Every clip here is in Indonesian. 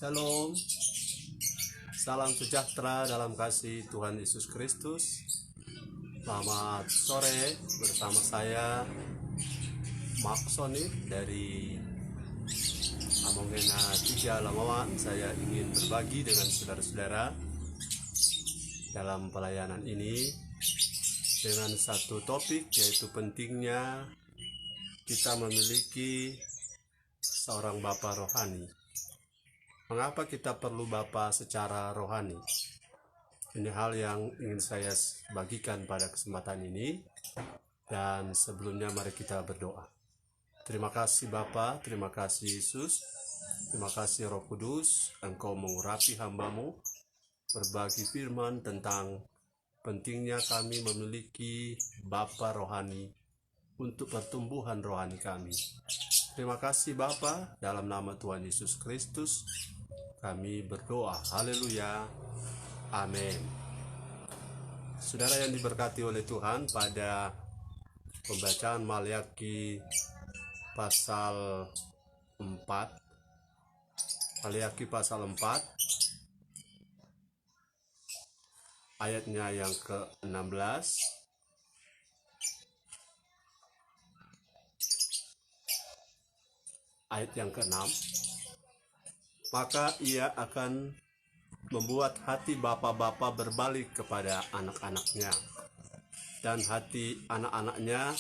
Shalom, salam sejahtera dalam kasih Tuhan Yesus Kristus. Selamat sore bersama saya Mark Sony dari Amongena 3 Lamawan. Saya ingin berbagi dengan saudara-saudara dalam pelayanan ini dengan satu topik, yaitu pentingnya kita memiliki seorang bapa rohani. Mengapa kita perlu bapa secara rohani? Ini hal yang ingin saya bagikan pada kesempatan ini. Dan sebelumnya mari kita berdoa. Terima kasih Bapa, terima kasih Yesus, terima kasih Roh Kudus, Engkau mengurapi hamba-Mu, berbagi firman tentang pentingnya kami memiliki bapa rohani untuk pertumbuhan rohani kami. Terima kasih Bapa, dalam nama Tuhan Yesus Kristus kami berdoa. Haleluya. Amin. Saudara yang diberkati oleh Tuhan, pada pembacaan Maliaki pasal 4, Maliaki pasal 4 ayatnya yang ke-16, ayat yang ke-6, maka ia akan membuat hati bapa-bapa berbalik kepada anak-anaknya, dan hati anak-anaknya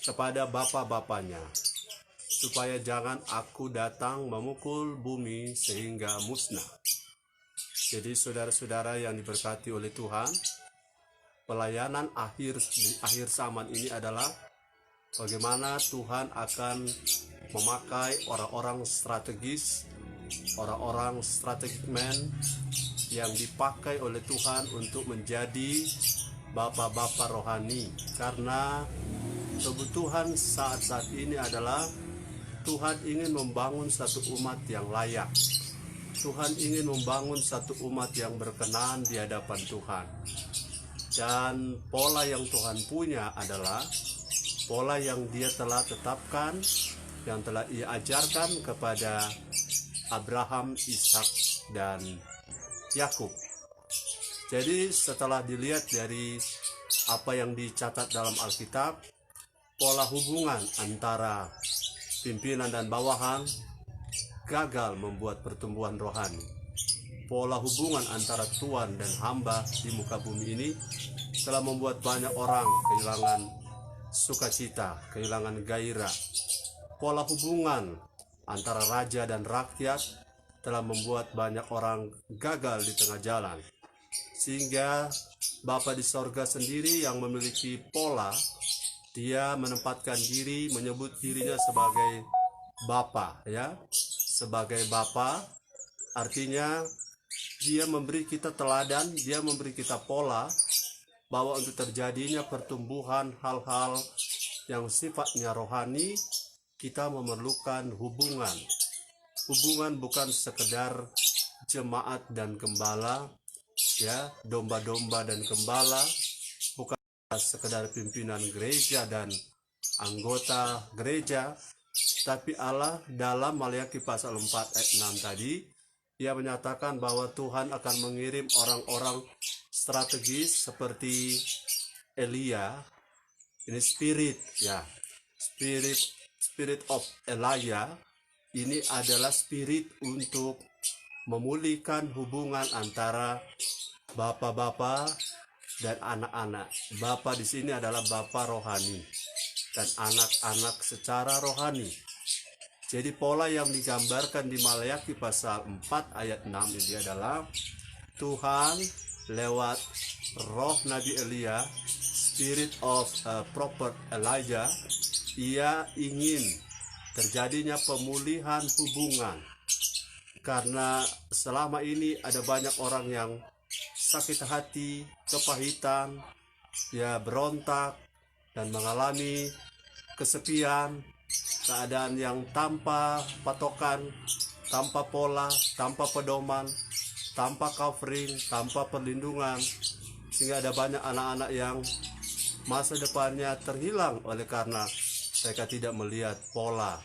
kepada bapa-bapanya, supaya jangan aku datang memukul bumi sehingga musnah. Jadi saudara-saudara yang diberkati oleh Tuhan, pelayanan di akhir zaman ini adalah bagaimana Tuhan akan memakai orang-orang strategis, orang-orang strategic man yang dipakai oleh Tuhan untuk menjadi bapa-bapa rohani. Karena kebutuhan saat-saat ini adalah Tuhan ingin membangun satu umat yang layak. Tuhan ingin membangun satu umat yang berkenan di hadapan Tuhan. Dan pola yang Tuhan punya adalah pola yang Dia telah tetapkan, yang telah Ia ajarkan kepada Abraham, Ishak, dan Yakub. Jadi setelah dilihat dari apa yang dicatat dalam Alkitab, pola hubungan antara pimpinan dan bawahan gagal membuat pertumbuhan rohani. Pola hubungan antara Tuhan dan hamba di muka bumi ini telah membuat banyak orang kehilangan sukacita, kehilangan gairah. Pola hubungan antara raja dan rakyat telah membuat banyak orang gagal di tengah jalan. Sehingga Bapa di sorga sendiri yang memiliki pola, Dia menempatkan diri, menyebut dirinya sebagai Bapa, ya. Sebagai Bapa artinya Dia memberi kita teladan, Dia memberi kita pola bahwa untuk terjadinya pertumbuhan hal-hal yang sifatnya rohani, kita memerlukan hubungan. Hubungan bukan sekedar jemaat dan gembala, ya, domba-domba dan gembala, bukan sekedar pimpinan gereja dan anggota gereja, tapi Allah dalam Maliaki pasal 4 ayat 6 tadi, Ia menyatakan bahwa Tuhan akan mengirim orang-orang strategis seperti Elia. Ini spirit, ya, Spirit of Elijah. Ini adalah spirit untuk memulihkan hubungan antara bapa-bapa dan anak-anak. Bapa di sini adalah bapa rohani dan anak-anak secara rohani. Jadi pola yang digambarkan di Maliaki pasal 4 ayat 6 ini adalah Tuhan lewat roh Nabi Elia, spirit of prophet Elijah, Ia ingin terjadinya pemulihan hubungan. Karena selama ini ada banyak orang yang sakit hati, kepahitan, ya, berontak, dan mengalami kesepian, keadaan yang tanpa patokan, tanpa pola, tanpa pedoman, tanpa covering, tanpa perlindungan. Sehingga ada banyak anak-anak yang masa depannya terhilang oleh karena mereka tidak melihat pola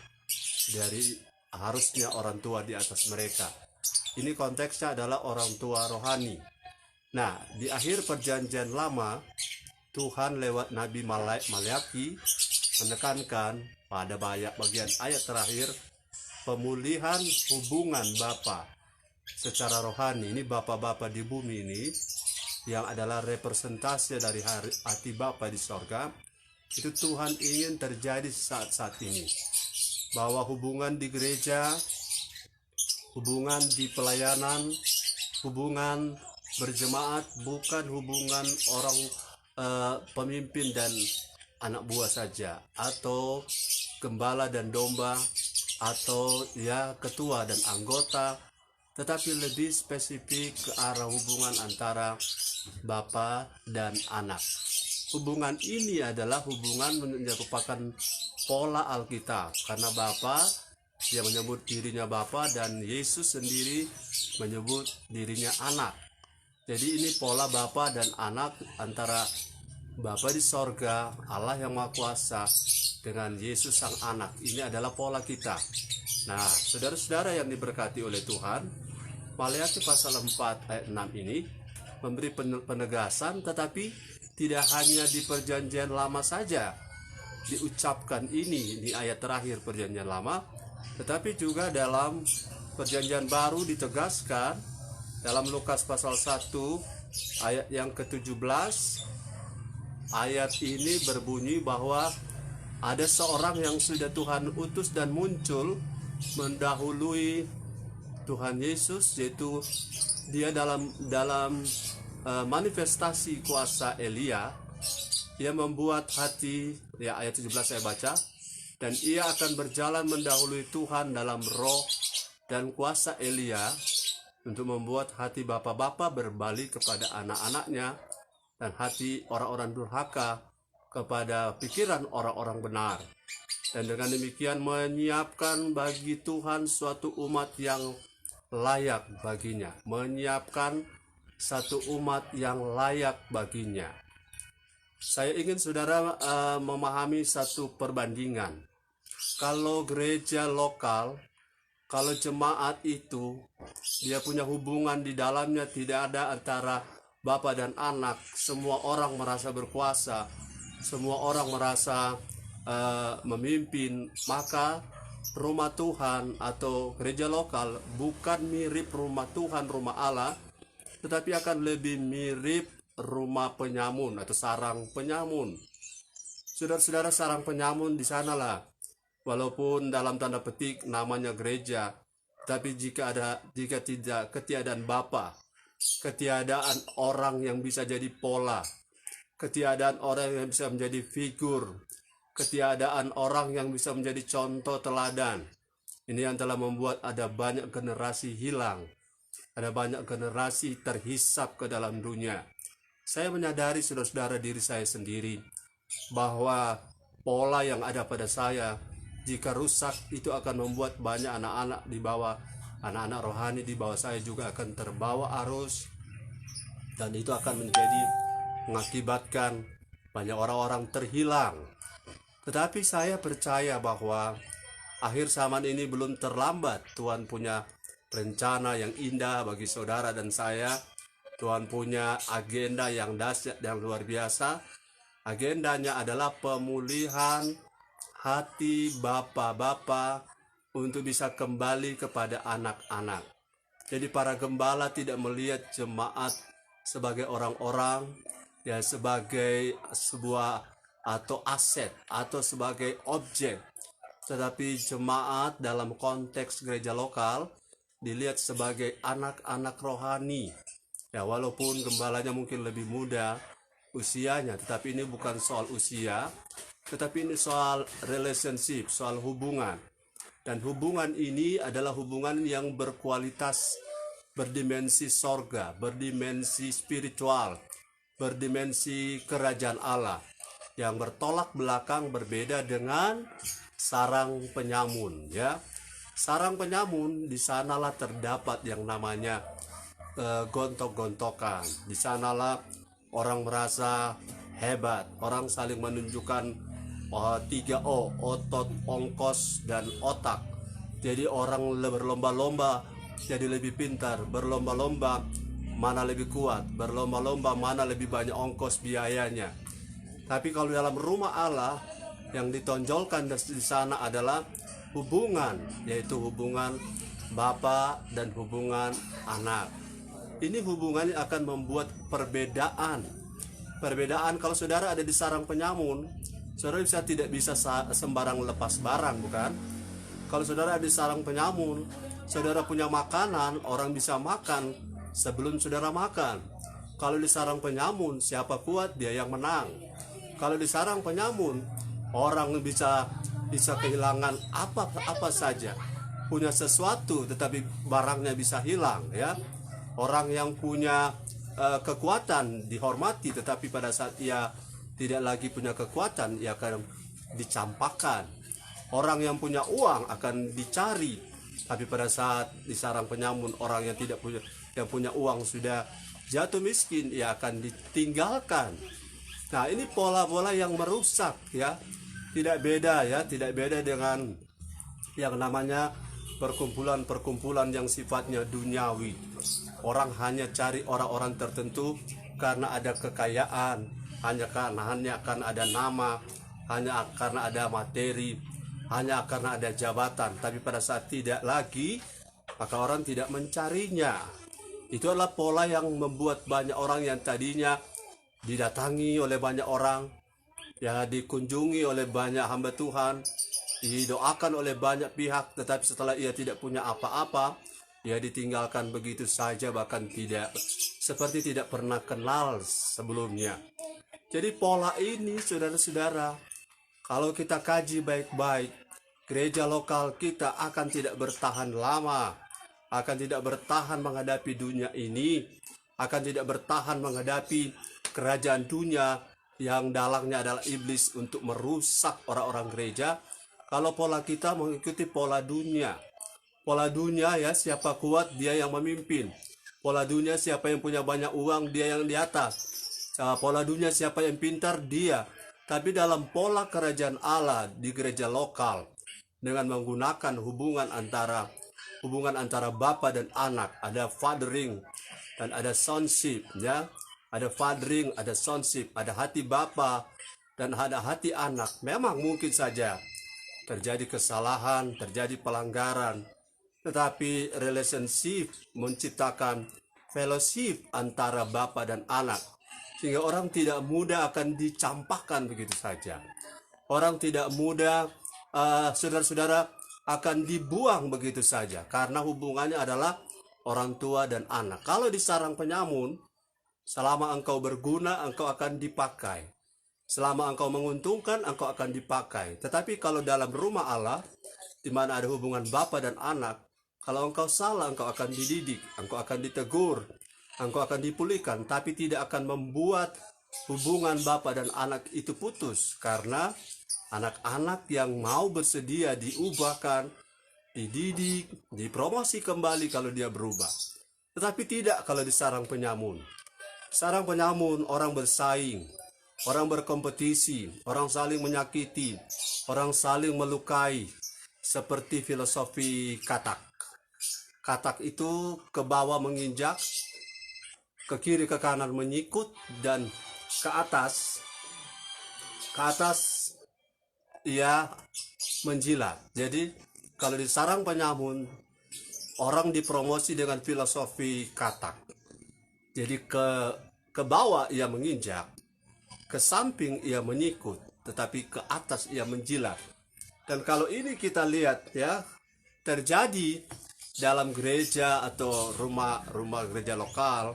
dari harusnya orang tua di atas mereka. Ini konteksnya adalah orang tua rohani. Nah, di akhir perjanjian lama, Tuhan lewat Nabi Maleakhi menekankan pada bagian ayat terakhir pemulihan hubungan Bapa secara rohani. Ini Bapa-Bapa di bumi ini yang adalah representasi dari hati Bapa di sorga. Itu Tuhan ingin terjadi saat-saat ini, bahwa hubungan di gereja, hubungan di pelayanan, hubungan berjemaat bukan hubungan orang pemimpin dan anak buah saja, atau gembala dan domba, atau ya ketua dan anggota, tetapi lebih spesifik ke arah hubungan antara Bapa dan anak. Hubungan ini adalah hubungan merupakan pola Alkitab, karena Bapa, dia menyebut dirinya Bapa, dan Yesus sendiri menyebut dirinya anak. Jadi ini pola Bapa dan anak, antara Bapa di sorga, Allah yang Maha Kuasa, dengan Yesus sang anak. Ini adalah pola kita. Nah, saudara-saudara yang diberkati oleh Tuhan, Maleakhi pasal 4 ayat 6 ini memberi penegasan, tetapi tidak hanya di perjanjian lama saja diucapkan ini di ayat terakhir perjanjian lama, tetapi juga dalam perjanjian baru ditegaskan dalam Lukas pasal 1 ayat yang ke-17. Ayat ini berbunyi bahwa ada seorang yang sudah Tuhan utus dan muncul mendahului Tuhan Yesus, yaitu dia dalam manifestasi kuasa Elia. Ia membuat hati, ya ayat 17 saya baca, dan ia akan berjalan mendahului Tuhan dalam roh dan kuasa Elia untuk membuat hati bapa-bapa berbalik kepada anak-anaknya dan hati orang-orang durhaka kepada pikiran orang-orang benar. Dan dengan demikian menyiapkan bagi Tuhan suatu umat yang layak baginya, menyiapkan satu umat yang layak baginya. Saya ingin saudara memahami satu perbandingan. Kalau gereja lokal, kalau jemaat itu dia punya hubungan di dalamnya tidak ada antara Bapa dan anak, semua orang merasa berkuasa, semua orang merasa memimpin, maka rumah Tuhan atau gereja lokal bukan mirip rumah Tuhan, rumah Allah, tetapi akan lebih mirip rumah penyamun atau sarang penyamun. Saudara-saudara, sarang penyamun di sanalah, walaupun dalam tanda petik namanya gereja, tapi jika tidak ketiadaan Bapa, ketiadaan orang yang bisa jadi pola, ketiadaan orang yang bisa menjadi figur, ketiadaan orang yang bisa menjadi contoh teladan, ini yang telah membuat ada banyak generasi hilang, ada banyak generasi terhisap ke dalam dunia. Saya menyadari saudara-saudara diri saya sendiri bahwa pola yang ada pada saya jika rusak itu akan membuat banyak anak-anak di bawah, anak-anak rohani di bawah saya juga akan terbawa arus, dan itu akan mengakibatkan banyak orang-orang terhilang. Tetapi saya percaya bahwa akhir zaman ini belum terlambat. Tuhan punya rencana yang indah bagi saudara dan saya. Tuhan punya agenda yang dahsyat, yang luar biasa. Agendanya adalah pemulihan hati bapa-bapa untuk bisa kembali kepada anak-anak. Jadi para gembala tidak melihat jemaat sebagai orang-orang, ya sebagai sebuah atau aset atau sebagai objek, tetapi jemaat dalam konteks gereja lokal dilihat sebagai anak-anak rohani. Ya, walaupun gembalanya mungkin lebih muda usianya, tetapi ini bukan soal usia, tetapi ini soal relationship, soal hubungan. Dan hubungan ini adalah hubungan yang berkualitas, berdimensi sorga, berdimensi spiritual, berdimensi kerajaan Allah, yang bertolak belakang berbeda dengan sarang penyamun. Ya, sarang penyamun di sanalah terdapat yang namanya gontok-gontokan. Di sanalah orang merasa hebat, orang saling menunjukkan 3O, otot, ongkos, dan otak. Jadi orang berlomba-lomba jadi lebih pintar, berlomba-lomba mana lebih kuat, berlomba-lomba mana lebih banyak ongkos biayanya. Tapi kalau dalam rumah Allah, yang ditonjolkan di sana adalah hubungan, yaitu hubungan Bapa dan hubungan anak. Ini hubungannya akan membuat perbedaan. Perbedaan kalau saudara ada di sarang penyamun, saudara tidak bisa sembarang lepas barang, bukan? Kalau saudara ada di sarang penyamun, saudara punya makanan, orang bisa makan sebelum saudara makan. Kalau di sarang penyamun, siapa kuat dia yang menang. Kalau di sarang penyamun, orang bisa kehilangan apa saja, punya sesuatu tetapi barangnya bisa hilang, ya. Orang yang punya kekuatan dihormati, tetapi pada saat ia tidak lagi punya kekuatan, ia akan dicampakkan. Orang yang punya uang akan dicari, tapi pada saat di sarang penyamun, orang yang tidak punya, yang punya uang sudah jatuh miskin, ia akan ditinggalkan. Nah, ini pola-pola yang merusak, ya. Tidak beda, ya, tidak beda dengan yang namanya perkumpulan-perkumpulan yang sifatnya duniawi. Orang hanya cari orang-orang tertentu karena ada kekayaan, hanya karena ada nama, hanya karena ada materi, hanya karena ada jabatan. Tapi pada saat tidak lagi, maka orang tidak mencarinya. Itu adalah pola yang membuat banyak orang yang tadinya didatangi oleh banyak orang, ya, dikunjungi oleh banyak hamba Tuhan, didoakan oleh banyak pihak, tetapi setelah ia tidak punya apa-apa, ia ditinggalkan begitu saja, bahkan seperti tidak pernah kenal sebelumnya. Jadi pola ini, saudara-saudara, kalau kita kaji baik-baik, gereja lokal kita akan tidak bertahan lama, akan tidak bertahan menghadapi dunia ini, akan tidak bertahan menghadapi kerajaan dunia yang dalangnya adalah iblis untuk merusak orang-orang gereja. Kalau pola kita mengikuti pola dunia, ya, siapa kuat dia yang memimpin. Pola dunia, siapa yang punya banyak uang dia yang di atas. Pola dunia, siapa yang pintar dia. Tapi dalam pola kerajaan Allah di gereja lokal, dengan menggunakan hubungan antara bapa dan anak, ada fathering dan ada sonship, ya. Ada fathering, ada sonship, ada hati bapa dan ada hati anak. Memang mungkin saja terjadi kesalahan, terjadi pelanggaran, tetapi relationship menciptakan fellowship antara bapa dan anak, sehingga orang tidak mudah akan dicampakkan begitu saja. Orang tidak mudah, saudara-saudara, akan dibuang begitu saja, karena hubungannya adalah orang tua dan anak. Kalau di sarang penyamun, selama engkau berguna, engkau akan dipakai. Selama engkau menguntungkan, engkau akan dipakai. Tetapi kalau dalam rumah Allah, di mana ada hubungan bapa dan anak, kalau engkau salah, engkau akan dididik, engkau akan ditegur, engkau akan dipulihkan, tapi tidak akan membuat hubungan bapa dan anak itu putus, karena anak-anak yang mau bersedia diubahkan, dididik, dipromosi kembali kalau dia berubah. Tetapi tidak kalau di sarang penyamun. Sarang penyamun, orang bersaing, orang berkompetisi, orang saling menyakiti, orang saling melukai, seperti filosofi katak. Katak itu ke bawah menginjak, ke kiri ke kanan menyikut, dan ke atas ia menjilat. Jadi kalau di sarang penyamun, orang dipromosi dengan filosofi katak. Jadi ke bawah ia menginjak, ke samping ia menyikut, tetapi ke atas ia menjilat. Dan kalau ini kita lihat, ya, terjadi dalam gereja atau rumah gereja lokal,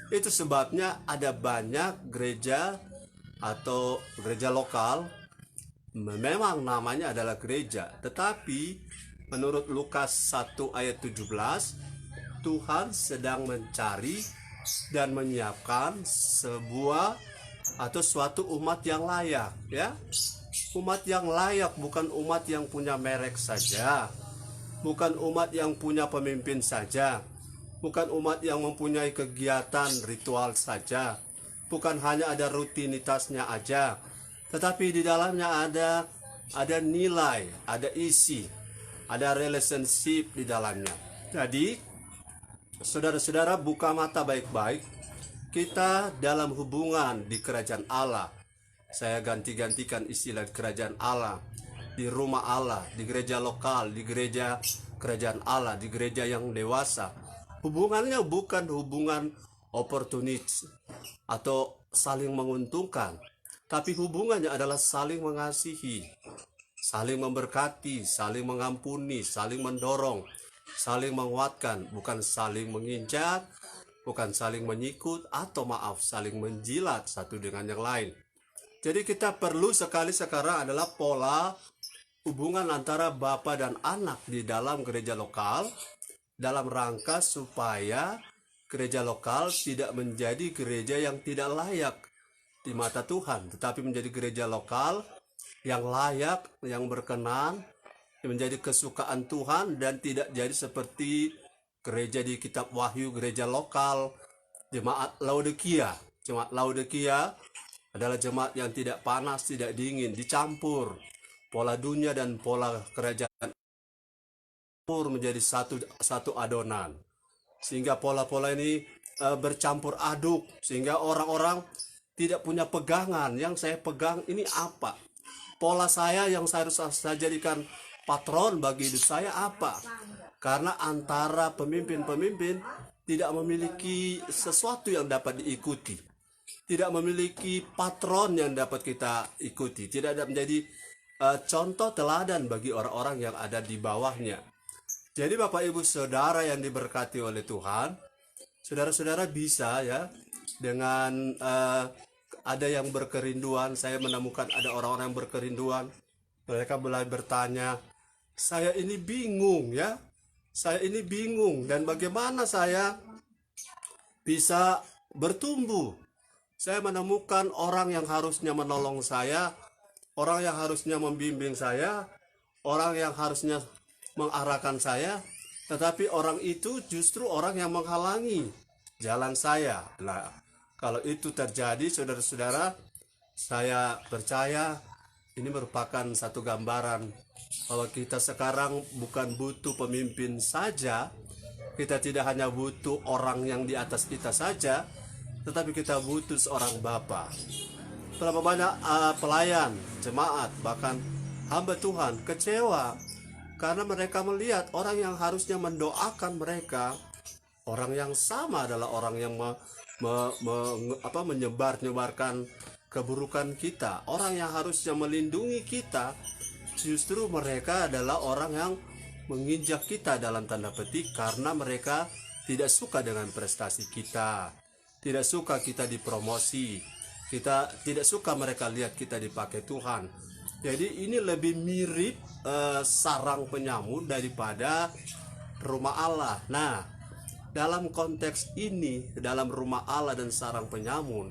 itu sebabnya ada banyak gereja atau gereja lokal memang namanya adalah gereja, tetapi menurut Lukas 1 ayat 17, Tuhan sedang mencari dan menyiapkan sebuah atau suatu umat yang layak, ya. Umat yang layak, bukan umat yang punya merek saja, bukan umat yang punya pemimpin saja, bukan umat yang mempunyai kegiatan ritual saja, bukan hanya ada rutinitasnya aja, tetapi di dalamnya ada nilai, ada isi, ada relationship di dalamnya. Jadi Saudara-saudara, buka mata baik-baik. Kita dalam hubungan di kerajaan Allah. Saya ganti-gantikan istilah kerajaan Allah, di rumah Allah, di gereja lokal, di gereja kerajaan Allah, di gereja yang dewasa. Hubungannya bukan hubungan oportunis atau saling menguntungkan, tapi hubungannya adalah saling mengasihi, saling memberkati, saling mengampuni, saling mendorong, saling menguatkan, bukan saling menginjak, bukan saling menyikut, atau maaf, saling menjilat satu dengan yang lain. Jadi kita perlu sekali sekarang adalah pola hubungan antara bapa dan anak di dalam gereja lokal, dalam rangka supaya gereja lokal tidak menjadi gereja yang tidak layak di mata Tuhan, tetapi menjadi gereja lokal yang layak, yang berkenan, menjadi kesukaan Tuhan, dan tidak jadi seperti gereja di kitab Wahyu, gereja lokal jemaat Laodikia. Jemaat Laodikia adalah jemaat yang tidak panas, tidak dingin, dicampur pola dunia dan pola kerajaan menjadi satu adonan, sehingga pola-pola ini bercampur aduk, sehingga orang-orang tidak punya pegangan. Yang saya pegang ini apa? Pola saya yang saya harus saya jadikan patron bagi hidup saya apa? Karena antara pemimpin-pemimpin tidak memiliki sesuatu yang dapat diikuti, tidak memiliki patron yang dapat kita ikuti, tidak ada menjadi contoh teladan bagi orang-orang yang ada di bawahnya. Jadi Bapak Ibu Saudara yang diberkati oleh Tuhan, saudara-saudara bisa ya, dengan ada yang berkerinduan. Saya menemukan ada orang-orang yang berkerinduan. Mereka mulai bertanya, saya ini bingung ya, saya ini bingung, dan bagaimana saya bisa bertumbuh. Saya menemukan orang yang harusnya menolong saya, orang yang harusnya membimbing saya, orang yang harusnya mengarahkan saya, tetapi orang itu justru orang yang menghalangi jalan saya. Nah, kalau itu terjadi, saudara-saudara, saya percaya ini merupakan satu gambaran bahwa kita sekarang bukan butuh pemimpin saja, kita tidak hanya butuh orang yang di atas kita saja, tetapi kita butuh seorang bapa. Berapa banyak pelayan, jemaat, bahkan hamba Tuhan kecewa karena mereka melihat orang yang harusnya mendoakan mereka, orang yang sama adalah orang yang menyebarkan keburukan kita, orang yang harusnya melindungi kita, justru mereka adalah orang yang menginjak kita dalam tanda petik, karena mereka tidak suka dengan prestasi kita, tidak suka kita dipromosi, kita tidak suka mereka lihat kita dipakai Tuhan. Jadi ini lebih mirip sarang penyamun daripada rumah Allah. Nah, dalam konteks ini, dalam rumah Allah dan sarang penyamun,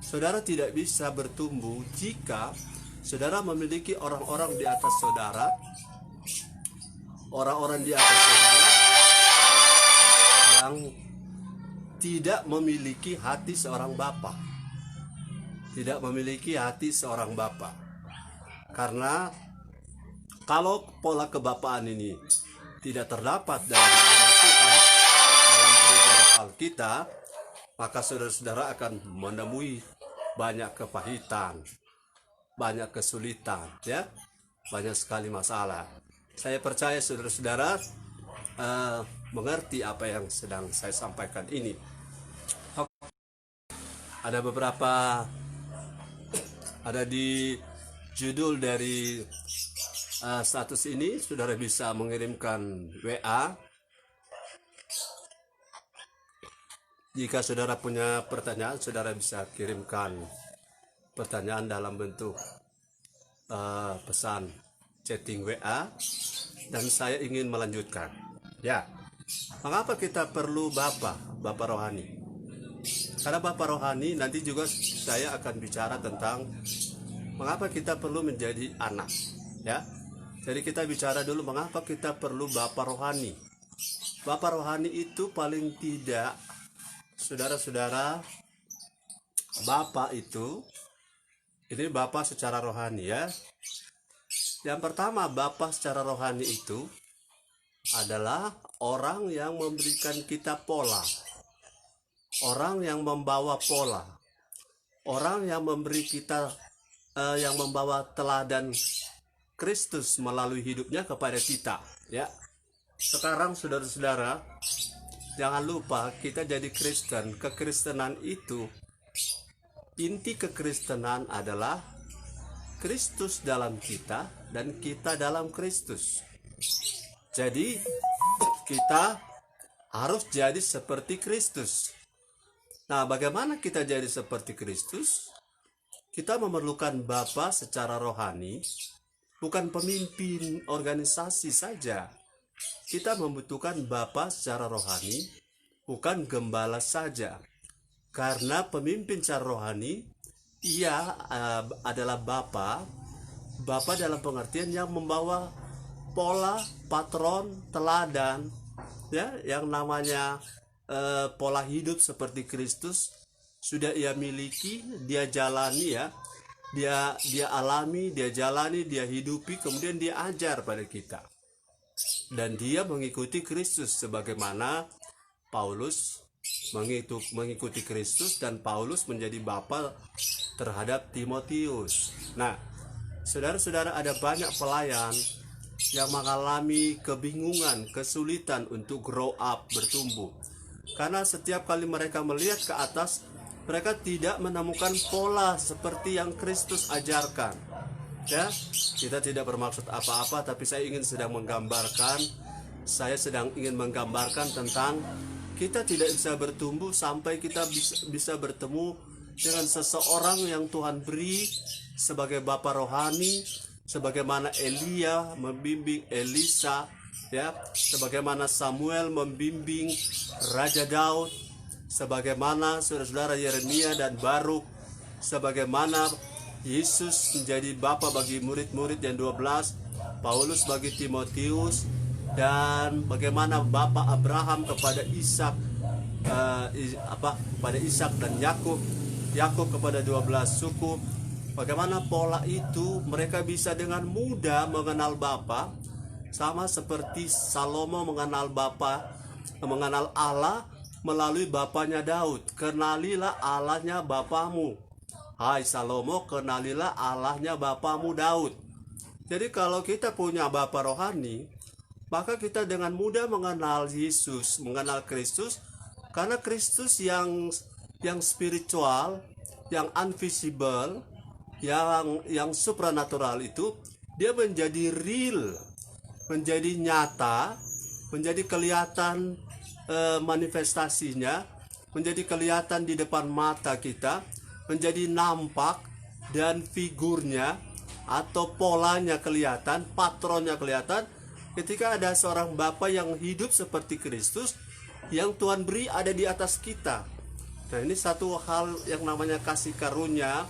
saudara tidak bisa bertumbuh jika saudara memiliki orang-orang di atas saudara, orang-orang di atas saudara yang tidak memiliki hati seorang bapa, tidak memiliki hati seorang bapa. Karena kalau pola kebapaan ini tidak terdapat dalam Tuhan, dalam gereja lokal kita, maka saudara-saudara akan menemui banyak kepahitan, banyak kesulitan, ya, banyak sekali masalah. Saya percaya saudara-saudara mengerti apa yang sedang saya sampaikan ini. Ada beberapa, ada di judul dari status ini, saudara bisa mengirimkan WA. Jika saudara punya pertanyaan, saudara bisa kirimkan pertanyaan dalam bentuk pesan chatting WA, dan saya ingin melanjutkan. Ya, mengapa kita perlu Bapa rohani? Karena Bapa rohani, nanti juga saya akan bicara tentang mengapa kita perlu menjadi anak, ya. Jadi kita bicara dulu mengapa kita perlu Bapa rohani. Bapa rohani itu paling tidak, saudara-saudara, Bapa itu, ini Bapa secara rohani, ya. Yang pertama, Bapa secara rohani itu adalah orang yang memberikan kita pola, orang yang membawa pola, orang yang memberi kita yang membawa teladan Kristus melalui hidupnya kepada kita, ya. Sekarang saudara-saudara, jangan lupa kita jadi Kristen. Kekristenan itu, inti kekristenan adalah Kristus dalam kita dan kita dalam Kristus. Jadi kita harus jadi seperti Kristus. Nah, bagaimana kita jadi seperti Kristus? Kita memerlukan Bapa secara rohani, bukan pemimpin organisasi saja. Kita membutuhkan Bapa secara rohani, bukan gembala saja. Karena pemimpin secara rohani, ia adalah Bapa dalam pengertian yang membawa pola, patron, teladan, ya, yang namanya pola hidup seperti Kristus sudah ia miliki, dia jalani, ya. Dia alami, dia jalani, dia hidupi, kemudian dia ajar pada kita. Dan dia mengikuti Kristus sebagaimana Paulus mengikuti Kristus, dan Paulus menjadi bapa terhadap Timotius. Nah, saudara-saudara, ada banyak pelayan yang mengalami kebingungan, kesulitan untuk grow up, bertumbuh. Karena setiap kali mereka melihat ke atas, mereka tidak menemukan pola seperti yang Kristus ajarkan. Ya, kita tidak bermaksud apa-apa, tapi saya sedang ingin menggambarkan tentang kita tidak bisa bertumbuh sampai kita bisa bertemu dengan seseorang yang Tuhan beri sebagai bapa rohani, sebagaimana Elia membimbing Elisa, ya, sebagaimana Samuel membimbing Raja Daud, sebagaimana saudara-saudara Yeremia dan Baruk, sebagaimana Yesus menjadi bapa bagi murid-murid yang 12, Paulus bagi Timotius, dan bagaimana bapa Abraham kepada Ishak, kepada Ishak dan Yakub kepada 12 suku. Bagaimana pola itu mereka bisa dengan mudah mengenal Bapa, sama seperti Salomo mengenal Allah melalui bapanya Daud. Kenalilah Allahnya bapamu. Hai Salomo, kenalilah Allahnya bapamu Daud. Jadi kalau kita punya bapa rohani, maka kita dengan mudah mengenal Yesus, mengenal Kristus, karena Kristus yang spiritual, yang invisible, yang supranatural itu, dia menjadi real, menjadi nyata, menjadi kelihatan manifestasinya, menjadi kelihatan di depan mata kita, menjadi nampak, dan figurnya atau polanya kelihatan, patronnya kelihatan ketika ada seorang bapa yang hidup seperti Kristus yang Tuhan beri ada di atas kita. Nah, ini satu hal yang namanya kasih karunia.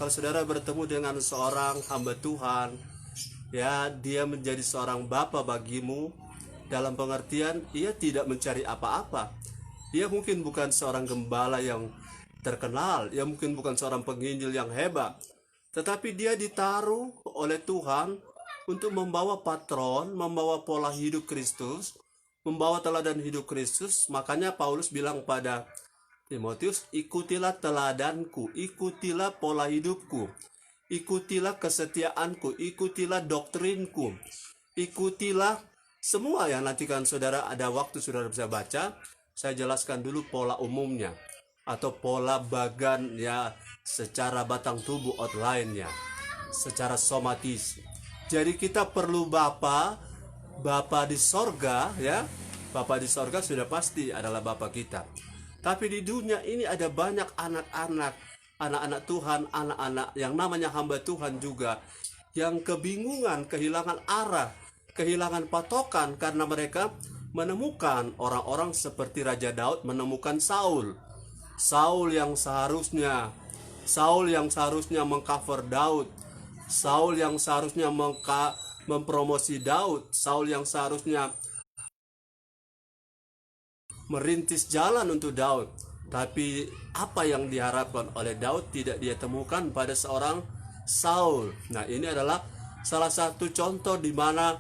Kalau saudara bertemu dengan seorang hamba Tuhan, ya, dia menjadi seorang bapa bagimu, dalam pengertian ia tidak mencari apa-apa. Dia mungkin bukan seorang gembala yang terkenal, ia mungkin bukan seorang penginjil yang hebat, tetapi dia ditaruh oleh Tuhan untuk membawa patron, membawa pola hidup Kristus, membawa teladan hidup Kristus. Makanya Paulus bilang pada Timotius, ikutilah teladanku, ikutilah pola hidupku, ikutilah kesetiaanku, ikutilah doktrinku, ikutilah semua yang nanti kan saudara ada waktu saudara bisa baca. Saya jelaskan dulu pola umumnya atau pola bagan, ya, secara batang tubuh outline-nya, secara somatis. Jadi kita perlu Bapa di sorga, ya. Bapa di sorga sudah pasti adalah Bapa kita. Tapi di dunia ini ada banyak anak-anak Tuhan, anak-anak yang namanya hamba Tuhan juga, yang kebingungan, kehilangan arah, kehilangan patokan karena mereka menemukan orang-orang seperti Raja Daud menemukan Saul yang seharusnya mengcover Daud, Saul yang seharusnya mempromosi Daud, Saul yang seharusnya merintis jalan untuk Daud. Tapi apa yang diharapkan oleh Daud tidak dia temukan pada seorang Saul. Nah, ini adalah salah satu contoh di mana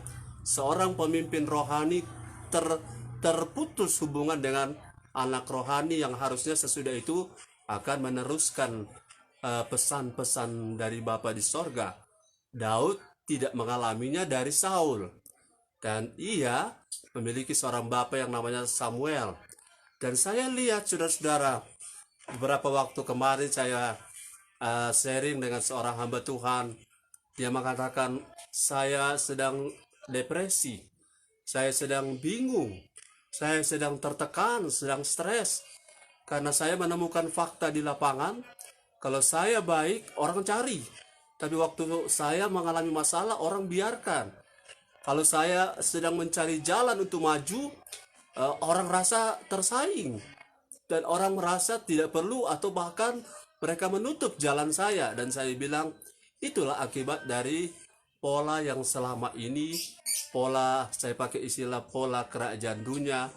seorang pemimpin rohani terputus hubungan dengan anak rohani yang harusnya sesudah itu akan meneruskan pesan-pesan dari Bapa di sorga. Daud tidak mengalaminya dari Saul, dan ia memiliki seorang bapa yang namanya Samuel. Dan saya lihat, saudara-saudara, beberapa waktu kemarin saya sharing dengan seorang hamba Tuhan. Dia mengatakan, saya sedang depresi, saya sedang bingung, saya sedang tertekan, sedang stres, karena saya menemukan fakta di lapangan. Kalau saya baik, orang cari, tapi waktu saya mengalami masalah, orang biarkan. Kalau saya sedang mencari jalan untuk maju, orang rasa tersaing, dan orang merasa tidak perlu, atau bahkan mereka menutup jalan saya. Dan saya bilang, itulah akibat dari pola yang selama ini, pola, saya pakai istilah pola kerajaan dunia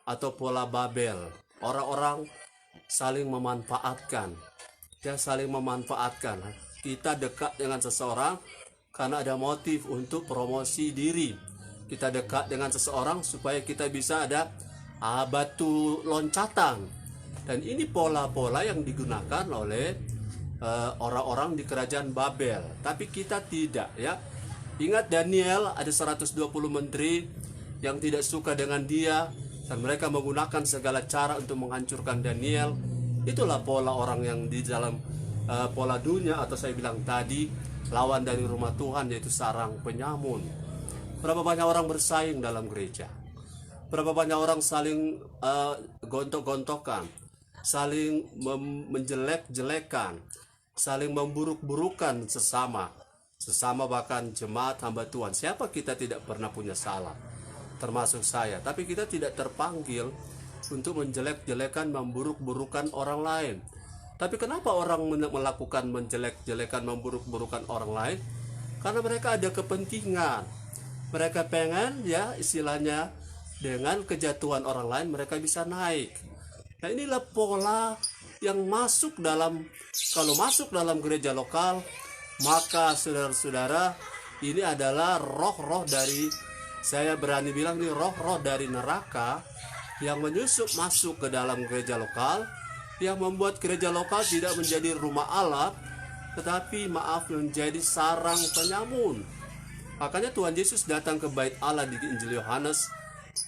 atau pola Babel. Orang-orang saling memanfaatkan. Dia saling memanfaatkan. Kita dekat dengan seseorang karena ada motif untuk promosi diri. Kita dekat dengan seseorang supaya kita bisa ada batu loncatan. Dan ini pola-pola yang digunakan oleh orang-orang di kerajaan Babel. Tapi kita tidak, ya. Ingat Daniel, ada 120 menteri yang tidak suka dengan dia, dan mereka menggunakan segala cara untuk menghancurkan Daniel. Itulah pola orang yang di dalam pola dunia, atau saya bilang tadi, lawan dari rumah Tuhan, yaitu sarang penyamun. Berapa banyak orang bersaing dalam gereja? Berapa banyak orang saling gontok-gontokan, saling menjelek-jelekan, saling memburuk-burukan sesama bahkan jemaat hamba Tuhan. Siapa kita tidak pernah punya salah, termasuk saya. Tapi kita tidak terpanggil untuk menjelek-jelekan, memburuk-burukan orang lain. Tapi kenapa orang melakukan menjelek-jelekan, memburuk-burukan orang lain? Karena mereka ada kepentingan. Mereka pengen, ya, istilahnya, dengan kejatuhan orang lain mereka bisa naik. Nah, inilah pola yang masuk dalam, kalau masuk dalam gereja lokal, maka saudara-saudara, ini adalah roh-roh dari, saya berani bilang ini roh-roh dari neraka yang menyusup masuk ke dalam gereja lokal, yang membuat gereja lokal tidak menjadi rumah Allah, tetapi menjadi sarang penyamun. Makanya Tuhan Yesus datang ke bait Allah di Injil Yohanes.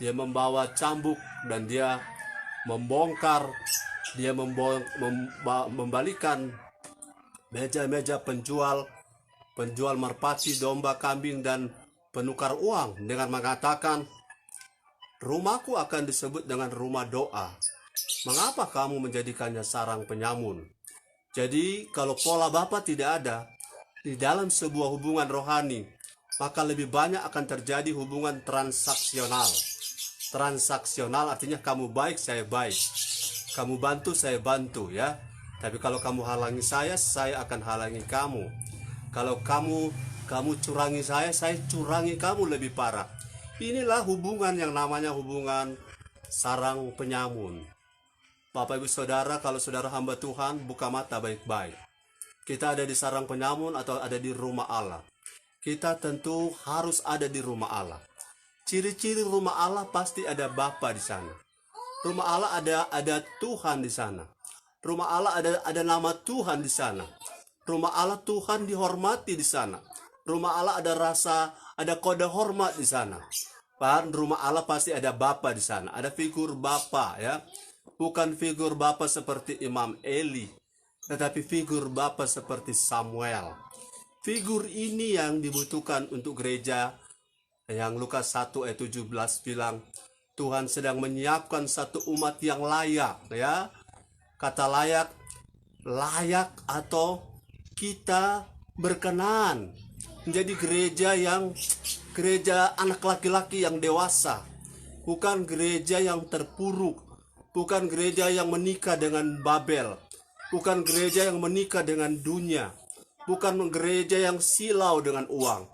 Dia membawa cambuk dan dia membongkar, dia membalikan meja-meja penjual merpati, domba, kambing, dan penukar uang, dengan mengatakan, rumahku akan disebut dengan rumah doa. Mengapa kamu menjadikannya sarang penyamun? Jadi kalau pola Bapa tidak ada di dalam sebuah hubungan rohani, maka lebih banyak akan terjadi hubungan transaksional. Transaksional artinya kamu baik, saya baik. Kamu bantu, saya bantu, ya. Tapi kalau kamu halangi saya akan halangi kamu. Kalau kamu curangi saya curangi kamu lebih parah. Inilah hubungan yang namanya hubungan sarang penyamun. Bapak Ibu Saudara, kalau saudara hamba Tuhan, buka mata baik-baik. Kita ada di sarang penyamun atau ada di rumah Allah. Kita tentu harus ada di rumah Allah. Ciri-ciri rumah Allah pasti ada Bapa di sana. Rumah Allah ada Tuhan di sana. Rumah Allah ada nama Tuhan di sana. Rumah Allah Tuhan dihormati di sana. Rumah Allah ada kode hormat di sana. Bahkan rumah Allah pasti ada Bapa di sana. Ada figur Bapa, ya. Bukan figur Bapa seperti Imam Eli, tetapi figur Bapa seperti Samuel. Figur ini yang dibutuhkan untuk gereja. Yang Lukas 1 ayat 17 bilang, Tuhan sedang menyiapkan satu umat yang layak, ya. Kata layak atau kita berkenan menjadi gereja anak laki-laki yang dewasa, bukan gereja yang terpuruk, bukan gereja yang menikah dengan Babel, bukan gereja yang menikah dengan dunia, bukan gereja yang silau dengan uang,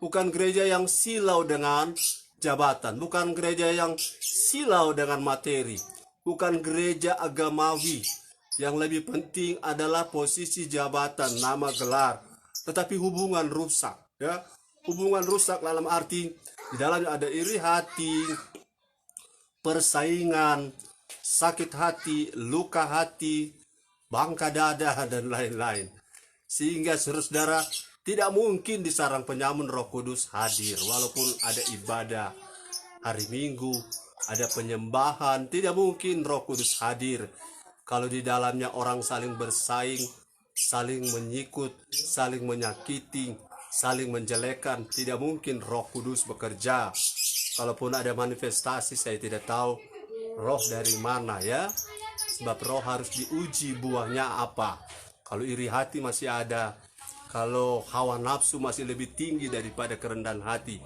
bukan gereja yang silau dengan jabatan, bukan gereja yang silau dengan materi, bukan gereja agamawi yang lebih penting adalah posisi jabatan, nama, gelar, tetapi hubungan rusak, ya. Hubungan rusak dalam arti Di dalamnya ada iri hati, persaingan, sakit hati, luka hati, bangka dada, dan lain-lain. Sehingga saudara-saudara, tidak mungkin di sarang penyamun Roh Kudus hadir. Walaupun ada ibadah hari Minggu, ada penyembahan, tidak mungkin Roh Kudus hadir kalau di dalamnya orang saling bersaing, saling menyikut, saling menyakiti, saling menjelekkan. Tidak mungkin Roh Kudus bekerja. Kalaupun ada manifestasi, saya tidak tahu roh dari mana ya. Sebab roh harus diuji buahnya apa. Kalau iri hati masih ada, kalau hawa nafsu masih lebih tinggi daripada kerendahan hati,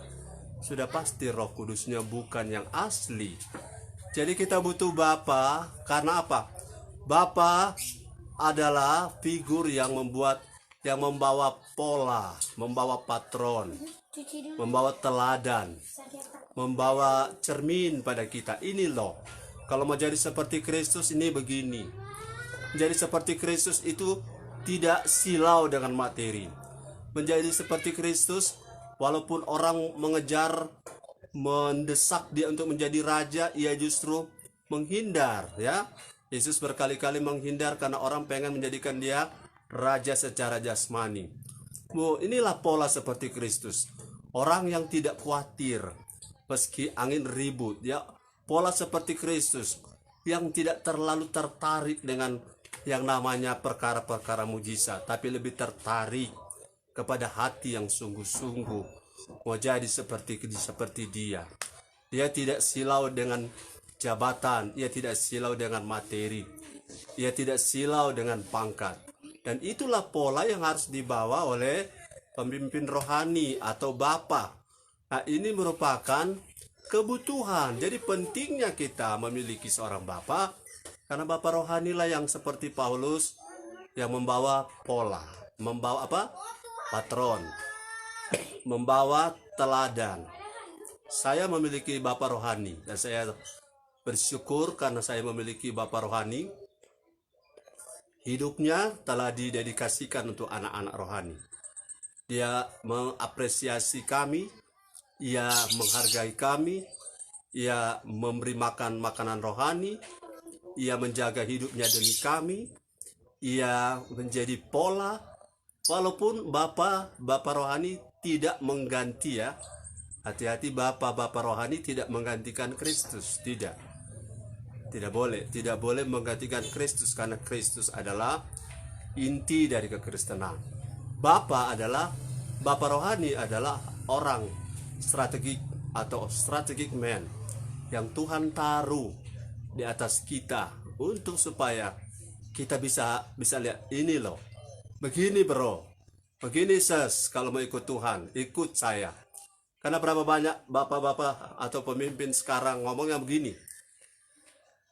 sudah pasti Roh Kudusnya bukan yang asli. Jadi kita butuh Bapa. Karena apa? Bapa adalah figur yang membawa pola, membawa patron, membawa teladan, membawa cermin pada kita. Ini loh, kalau mau jadi seperti Kristus ini begini. Menjadi seperti Kristus itu tidak silau dengan materi. Menjadi seperti Kristus, walaupun orang mengejar, mendesak dia untuk menjadi raja, ia justru menghindar ya. Yesus berkali-kali menghindar karena orang pengen menjadikan dia raja secara jasmani. Inilah pola seperti Kristus. Orang yang tidak khawatir meski angin ribut ya. Pola seperti Kristus yang tidak terlalu tertarik dengan yang namanya perkara-perkara mujizat, tapi lebih tertarik kepada hati yang sungguh-sungguh mau jadi seperti dia. Dia tidak silau dengan jabatan, ia tidak silau dengan materi, ia tidak silau dengan pangkat. Dan itulah pola yang harus dibawa oleh pemimpin rohani atau bapa. Nah, ini merupakan kebutuhan. Jadi pentingnya kita memiliki seorang bapa, karena bapa rohani lah yang seperti Paulus yang membawa pola, membawa apa? Patron, membawa teladan. Saya memiliki bapa rohani dan saya bersyukur karena saya memiliki bapa rohani. Hidupnya telah didedikasikan untuk anak-anak rohani. Dia mengapresiasi kami, ia menghargai kami, ia memberi makan makanan rohani, ia menjaga hidupnya demi kami, ia menjadi pola. Walaupun Bapa rohani tidak mengganti ya. Hati-hati, Bapa rohani tidak menggantikan Kristus, tidak boleh menggantikan Kristus, karena Kristus adalah inti dari kekristenan. Bapa rohani adalah orang strategik atau strategic man yang Tuhan taruh di atas kita untuk supaya kita bisa lihat, ini loh, begini bro, begini ses, kalau mau ikut Tuhan ikut saya. Karena berapa banyak bapak-bapak atau pemimpin sekarang ngomongnya begini,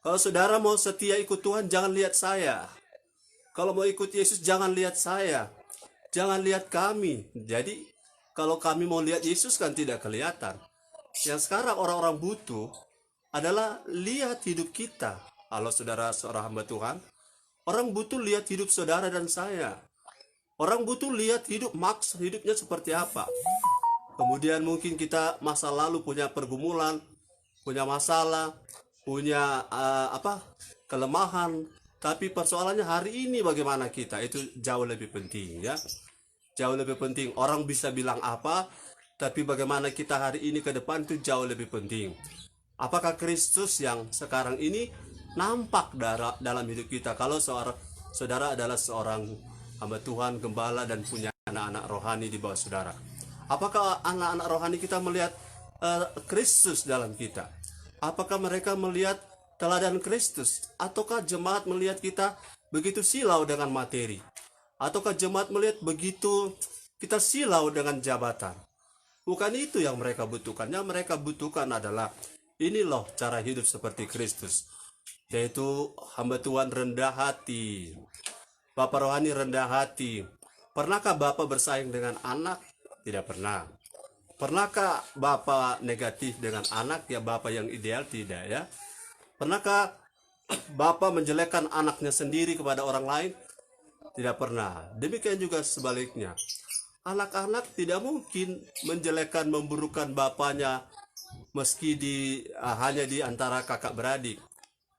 kalau saudara mau setia ikut Tuhan jangan lihat saya, kalau mau ikut Yesus jangan lihat saya, jangan lihat kami. Jadi kalau kami mau lihat Yesus kan tidak kelihatan. Yang sekarang orang-orang butuh adalah lihat hidup kita. Kalau saudara seorang hamba Tuhan, orang butuh lihat hidup saudara dan saya. Orang butuh lihat maksud hidupnya seperti apa. Kemudian mungkin kita masa lalu punya pergumulan, punya masalah, punya kelemahan. Tapi persoalannya hari ini bagaimana kita, itu jauh lebih penting ya. Jauh lebih penting. Orang bisa bilang apa, tapi bagaimana kita hari ini ke depan itu jauh lebih penting. Apakah Kristus yang sekarang ini nampak dalam hidup kita? Kalau saudara adalah seorang hamba Tuhan, gembala, dan punya anak-anak rohani di bawah saudara, apakah anak-anak rohani kita melihat Kristus dalam kita? Apakah mereka melihat teladan Kristus? Ataukah jemaat melihat kita begitu silau dengan materi? Ataukah jemaat melihat begitu kita silau dengan jabatan? Bukan itu yang mereka butuhkan. Yang mereka butuhkan adalah, ini loh cara hidup seperti Kristus, yaitu hamba Tuhan rendah hati, Bapak rohani rendah hati. Pernahkah Bapak bersaing dengan anak? Tidak pernah. Pernahkah Bapak negatif dengan anak? Ya, Bapak yang ideal tidak ya. Pernahkah Bapak menjelekkan anaknya sendiri kepada orang lain? Tidak pernah. Demikian juga sebaliknya. anak-anak tidak mungkin menjelekkan, memburukan bapaknya meski hanya di antara kakak beradik.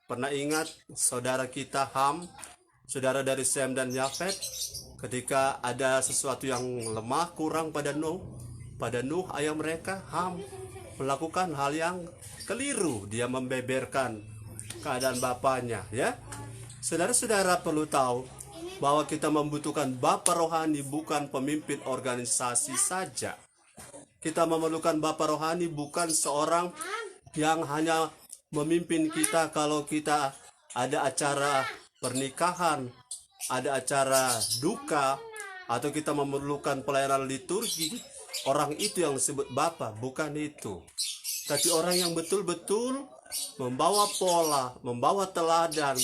Pernah ingat saudara kita Ham, saudara dari Sem dan Yafet, ketika ada sesuatu yang lemah kurang pada Nuh ayah mereka, Ham melakukan hal yang keliru, dia membeberkan keadaan bapaknya, ya. Saudara-saudara perlu tahu bahwa kita membutuhkan bapa rohani, bukan pemimpin organisasi saja. Kita memerlukan bapa rohani, bukan seorang yang hanya memimpin kita kalau kita ada acara pernikahan, ada acara duka, atau kita memerlukan pelayanan liturgi. Orang itu yang disebut bapa, bukan itu. Tapi orang yang betul-betul membawa pola, membawa teladan.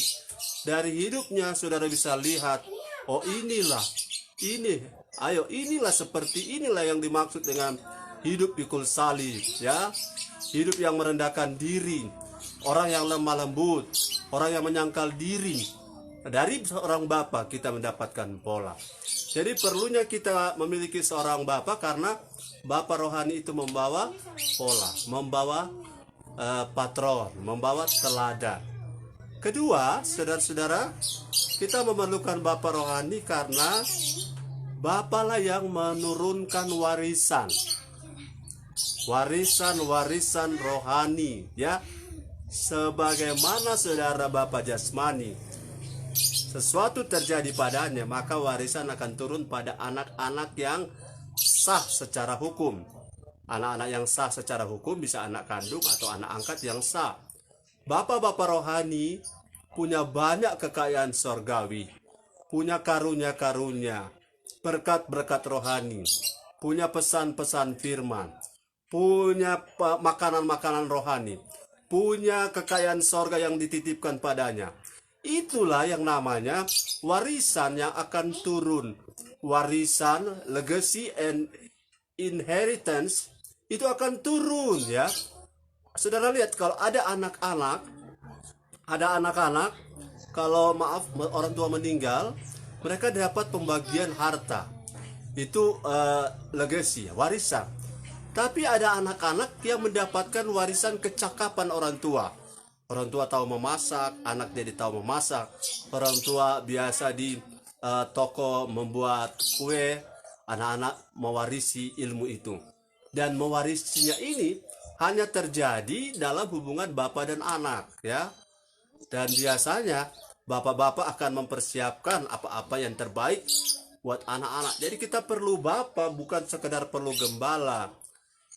Dari hidupnya saudara bisa lihat, oh inilah seperti inilah yang dimaksud dengan hidup pikul salib, ya. Hidup yang merendahkan diri, orang yang lemah lembut, orang yang menyangkal diri. Dari seorang bapa kita mendapatkan pola. Jadi perlunya kita memiliki seorang bapa, karena bapa rohani itu membawa pola, membawa patron, membawa teladan. Kedua, saudara-saudara, kita memerlukan bapa rohani karena bapalah yang menurunkan warisan. Warisan rohani, ya. Sebagaimana saudara bapa jasmani, sesuatu terjadi padanya, maka warisan akan turun pada anak-anak yang sah secara hukum. Anak-anak yang sah secara hukum bisa anak kandung atau anak angkat yang sah. Bapak-bapak rohani punya banyak kekayaan sorgawi, punya karunia-karunia, berkat-berkat rohani, punya pesan-pesan firman, punya makanan-makanan rohani, punya kekayaan sorga yang dititipkan padanya. Itulah yang namanya warisan yang akan turun. Warisan, legacy and inheritance itu akan turun, ya. Saudara lihat, kalau ada anak-anak, kalau orang tua meninggal, mereka dapat pembagian harta. Itu legacy, warisan. Tapi ada anak-anak yang mendapatkan warisan kecakapan orang tua. Orang tua tahu memasak, anak jadi tahu memasak. Orang tua biasa di toko membuat kue, anak-anak mewarisi ilmu itu. Dan mewarisinya ini hanya terjadi dalam hubungan bapak dan anak, ya. Dan biasanya bapak-bapak akan mempersiapkan apa-apa yang terbaik buat anak-anak. Jadi kita perlu bapak, bukan sekedar perlu gembala.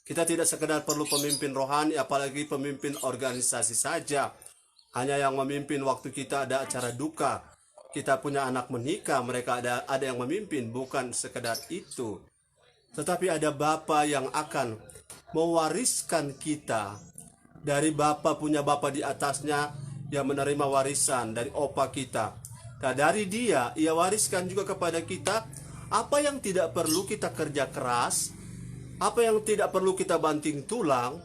Kita tidak sekedar perlu pemimpin rohani, apalagi pemimpin organisasi saja. Hanya yang memimpin waktu kita ada acara duka. Kita punya anak menikah, mereka ada yang memimpin, bukan sekedar itu. Tetapi ada bapa yang akan mewariskan kita. Dari bapa punya bapa di atasnya yang menerima warisan dari opa kita. Nah, dari dia, ia wariskan juga kepada kita apa yang tidak perlu kita kerja keras, apa yang tidak perlu kita banting tulang,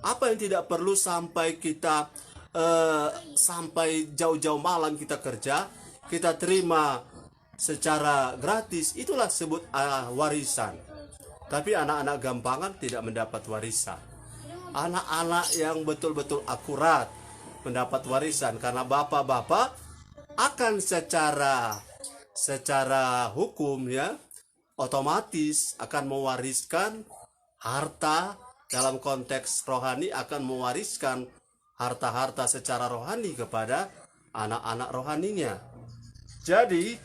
apa yang tidak perlu sampai kita sampai jauh-jauh malam kita kerja, kita terima secara gratis. Itulah sebut warisan. Tapi anak-anak gampangan tidak mendapat warisan. Anak-anak yang betul-betul akurat mendapat warisan, karena bapak-bapak akan secara hukum, ya, otomatis akan mewariskan harta. Dalam konteks rohani akan mewariskan harta-harta secara rohani kepada anak-anak rohaninya. Jadi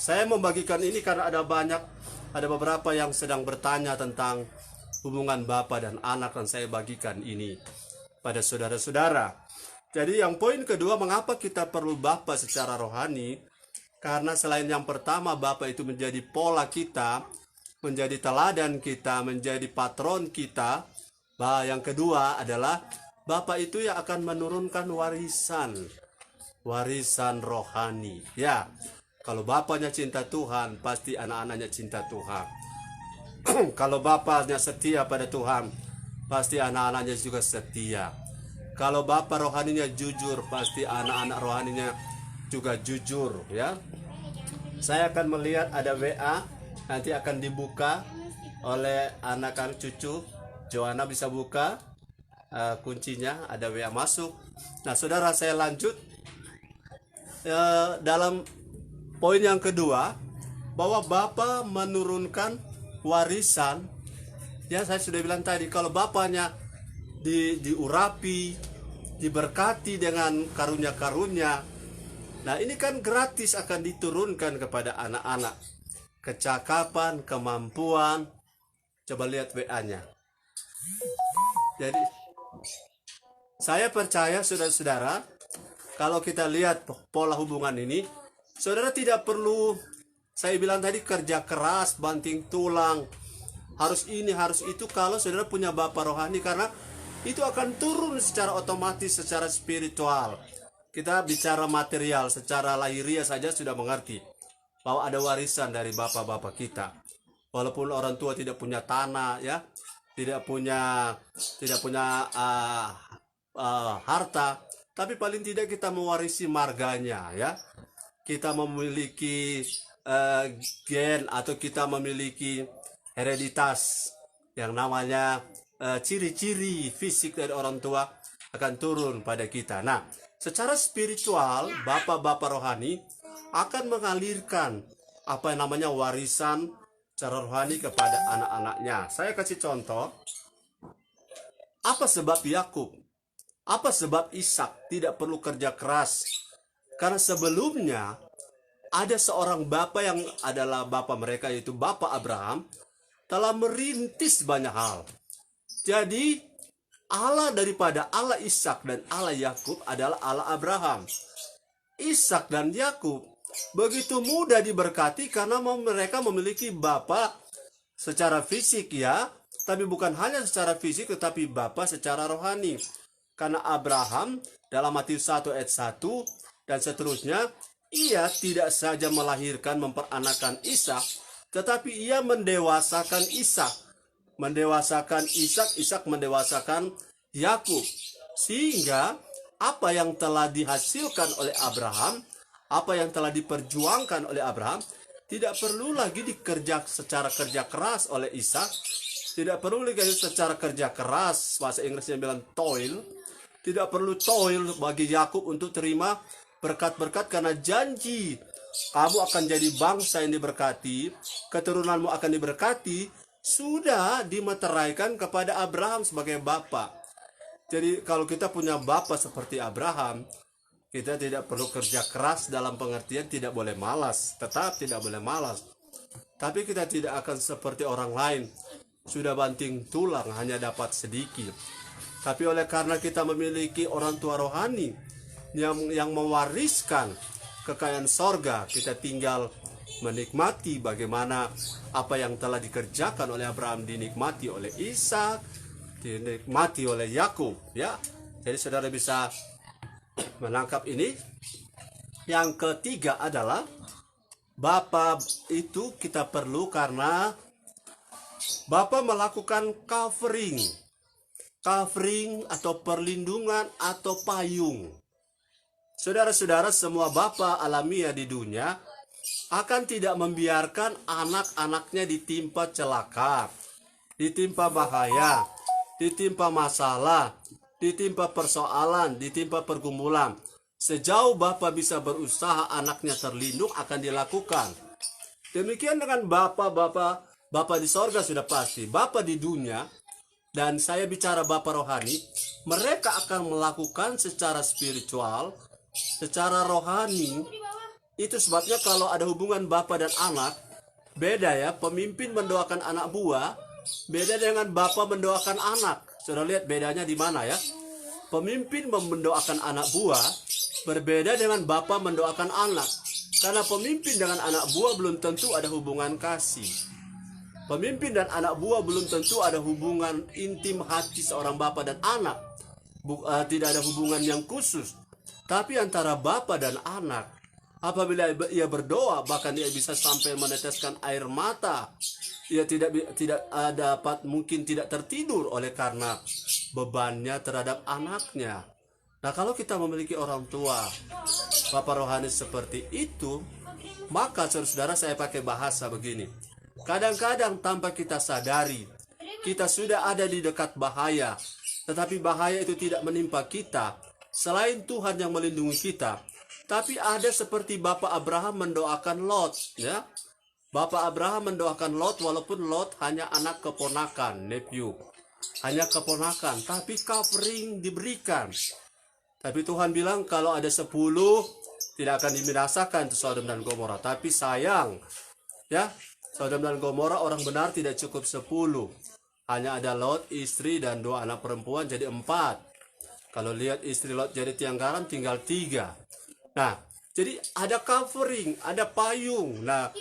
saya membagikan ini karena ada beberapa yang sedang bertanya tentang hubungan bapa dan anak, dan saya bagikan ini pada saudara-saudara. Jadi yang poin kedua, mengapa kita perlu bapa secara rohani? Karena selain yang pertama, bapa itu menjadi pola kita, menjadi teladan kita, menjadi patron kita. Yang kedua adalah bapa itu yang akan menurunkan warisan rohani. Ya, kalau bapaknya cinta Tuhan, pasti anak-anaknya cinta Tuhan. Kalau bapaknya setia pada Tuhan, pasti anak-anaknya juga setia. Kalau bapak rohaninya jujur, pasti anak-anak rohaninya juga jujur, ya. Saya akan melihat ada WA nanti akan dibuka oleh anak cucu. Joanna bisa buka kuncinya, ada WA masuk. Nah, saudara, saya lanjut dalam poin yang kedua, bahwa Bapa menurunkan warisan. Ya, saya sudah bilang tadi, kalau bapaknya diurapi, diberkati dengan karunia-karunia, nah ini kan gratis akan diturunkan kepada anak-anak. Kecakapan, kemampuan. Coba lihat WA-nya. Jadi saya percaya, saudara-saudara, kalau kita lihat pola hubungan ini, saudara tidak perlu, saya bilang tadi, kerja keras, banting tulang, harus ini, harus itu, kalau saudara punya Bapa rohani, karena itu akan turun secara otomatis, secara spiritual. Kita bicara material, secara lahiriah saja sudah mengerti bahwa ada warisan dari bapak-bapak kita. Walaupun orang tua tidak punya tanah, ya, tidak punya harta, tapi paling tidak kita mewarisi marganya, ya. Kita memiliki gen, atau kita memiliki hereditas yang namanya ciri-ciri fisik dari orang tua akan turun pada kita. Nah, secara spiritual, bapak-bapak rohani akan mengalirkan apa yang namanya warisan secara rohani kepada anak-anaknya. Saya kasih contoh. Apa sebab Yakub? Apa sebab Ishak tidak perlu kerja keras? Karena sebelumnya ada seorang bapa yang adalah bapa mereka, yaitu Bapa Abraham, telah merintis banyak hal. Jadi Allah daripada Allah Ishak dan Allah Yakub adalah Allah Abraham. Ishak dan Yakub begitu mudah diberkati karena mereka memiliki bapa secara fisik, ya, tapi bukan hanya secara fisik, tetapi bapa secara rohani. Karena Abraham dalam Matius 1 ayat 1 dan seterusnya, ia tidak saja melahirkan, memperanakan Ishak, tetapi ia mendewasakan Ishak. Ishak mendewasakan Yakub. Sehingga apa yang telah dihasilkan oleh Abraham, apa yang telah diperjuangkan oleh Abraham, tidak perlu lagi dikerja secara kerja keras oleh Ishak, tidak perlu lagi secara kerja keras, bahasa Inggrisnya bilang toil, tidak perlu toil bagi Yakub untuk terima berkat-berkat, karena janji kamu akan jadi bangsa yang diberkati, keturunanmu akan diberkati, sudah dimeteraikan kepada Abraham sebagai bapa. Jadi kalau kita punya bapa seperti Abraham, kita tidak perlu kerja keras dalam pengertian tidak boleh malas, tetap tidak boleh malas. Tapi kita tidak akan seperti orang lain, sudah banting tulang hanya dapat sedikit. Tapi oleh karena kita memiliki orang tua rohani yang mewariskan kekayaan sorga, kita tinggal menikmati bagaimana apa yang telah dikerjakan oleh Abraham dinikmati oleh Ishak, dinikmati oleh Yakub, ya. Jadi saudara bisa menangkap ini. Yang ketiga adalah Bapa itu kita perlu karena Bapa melakukan covering atau perlindungan atau payung. Saudara-saudara, semua bapa alamiah di dunia akan tidak membiarkan anak-anaknya ditimpa celaka, ditimpa bahaya, ditimpa masalah, ditimpa persoalan, ditimpa pergumulan. Sejauh bapa bisa berusaha anaknya terlindung, akan dilakukan. Demikian dengan bapa di sorga sudah pasti. Bapa di dunia, dan saya bicara bapa rohani, mereka akan melakukan secara spiritual, secara rohani. Itu sebabnya kalau ada hubungan bapa dan anak, beda ya. Pemimpin mendoakan anak buah, beda dengan bapa mendoakan anak. Sudah lihat bedanya di mana ya? Pemimpin mendoakan anak buah berbeda dengan bapa mendoakan anak. Karena pemimpin dengan anak buah belum tentu ada hubungan kasih. Pemimpin dan anak buah belum tentu ada hubungan intim hati seorang bapa dan anak. Tidak ada hubungan yang khusus. Tapi antara bapa dan anak, apabila ia berdoa, bahkan ia bisa sampai meneteskan air mata. Ia tidak dapat, mungkin tidak tertidur oleh karena bebannya terhadap anaknya. Nah, kalau kita memiliki orang tua, bapa rohani seperti itu, maka saudara-saudara, saya pakai bahasa begini. Kadang-kadang tanpa kita sadari, kita sudah ada di dekat bahaya, tetapi bahaya itu tidak menimpa kita. Selain Tuhan yang melindungi kita, tapi ada seperti Bapak Abraham mendoakan Lot, ya. Bapak Abraham mendoakan Lot walaupun Lot hanya anak keponakan, nephew. Hanya keponakan, tapi covering diberikan. Tapi Tuhan bilang kalau ada 10 tidak akan dibinasakan itu Sodom dan Gomora. Tapi sayang, ya, Sodom dan Gomora orang benar tidak cukup 10. Hanya ada Lot, istri dan 2 anak perempuan jadi 4. Kalau lihat istri Lot jadi tiang garam tinggal 3. Nah, jadi ada covering, ada payung. Nah,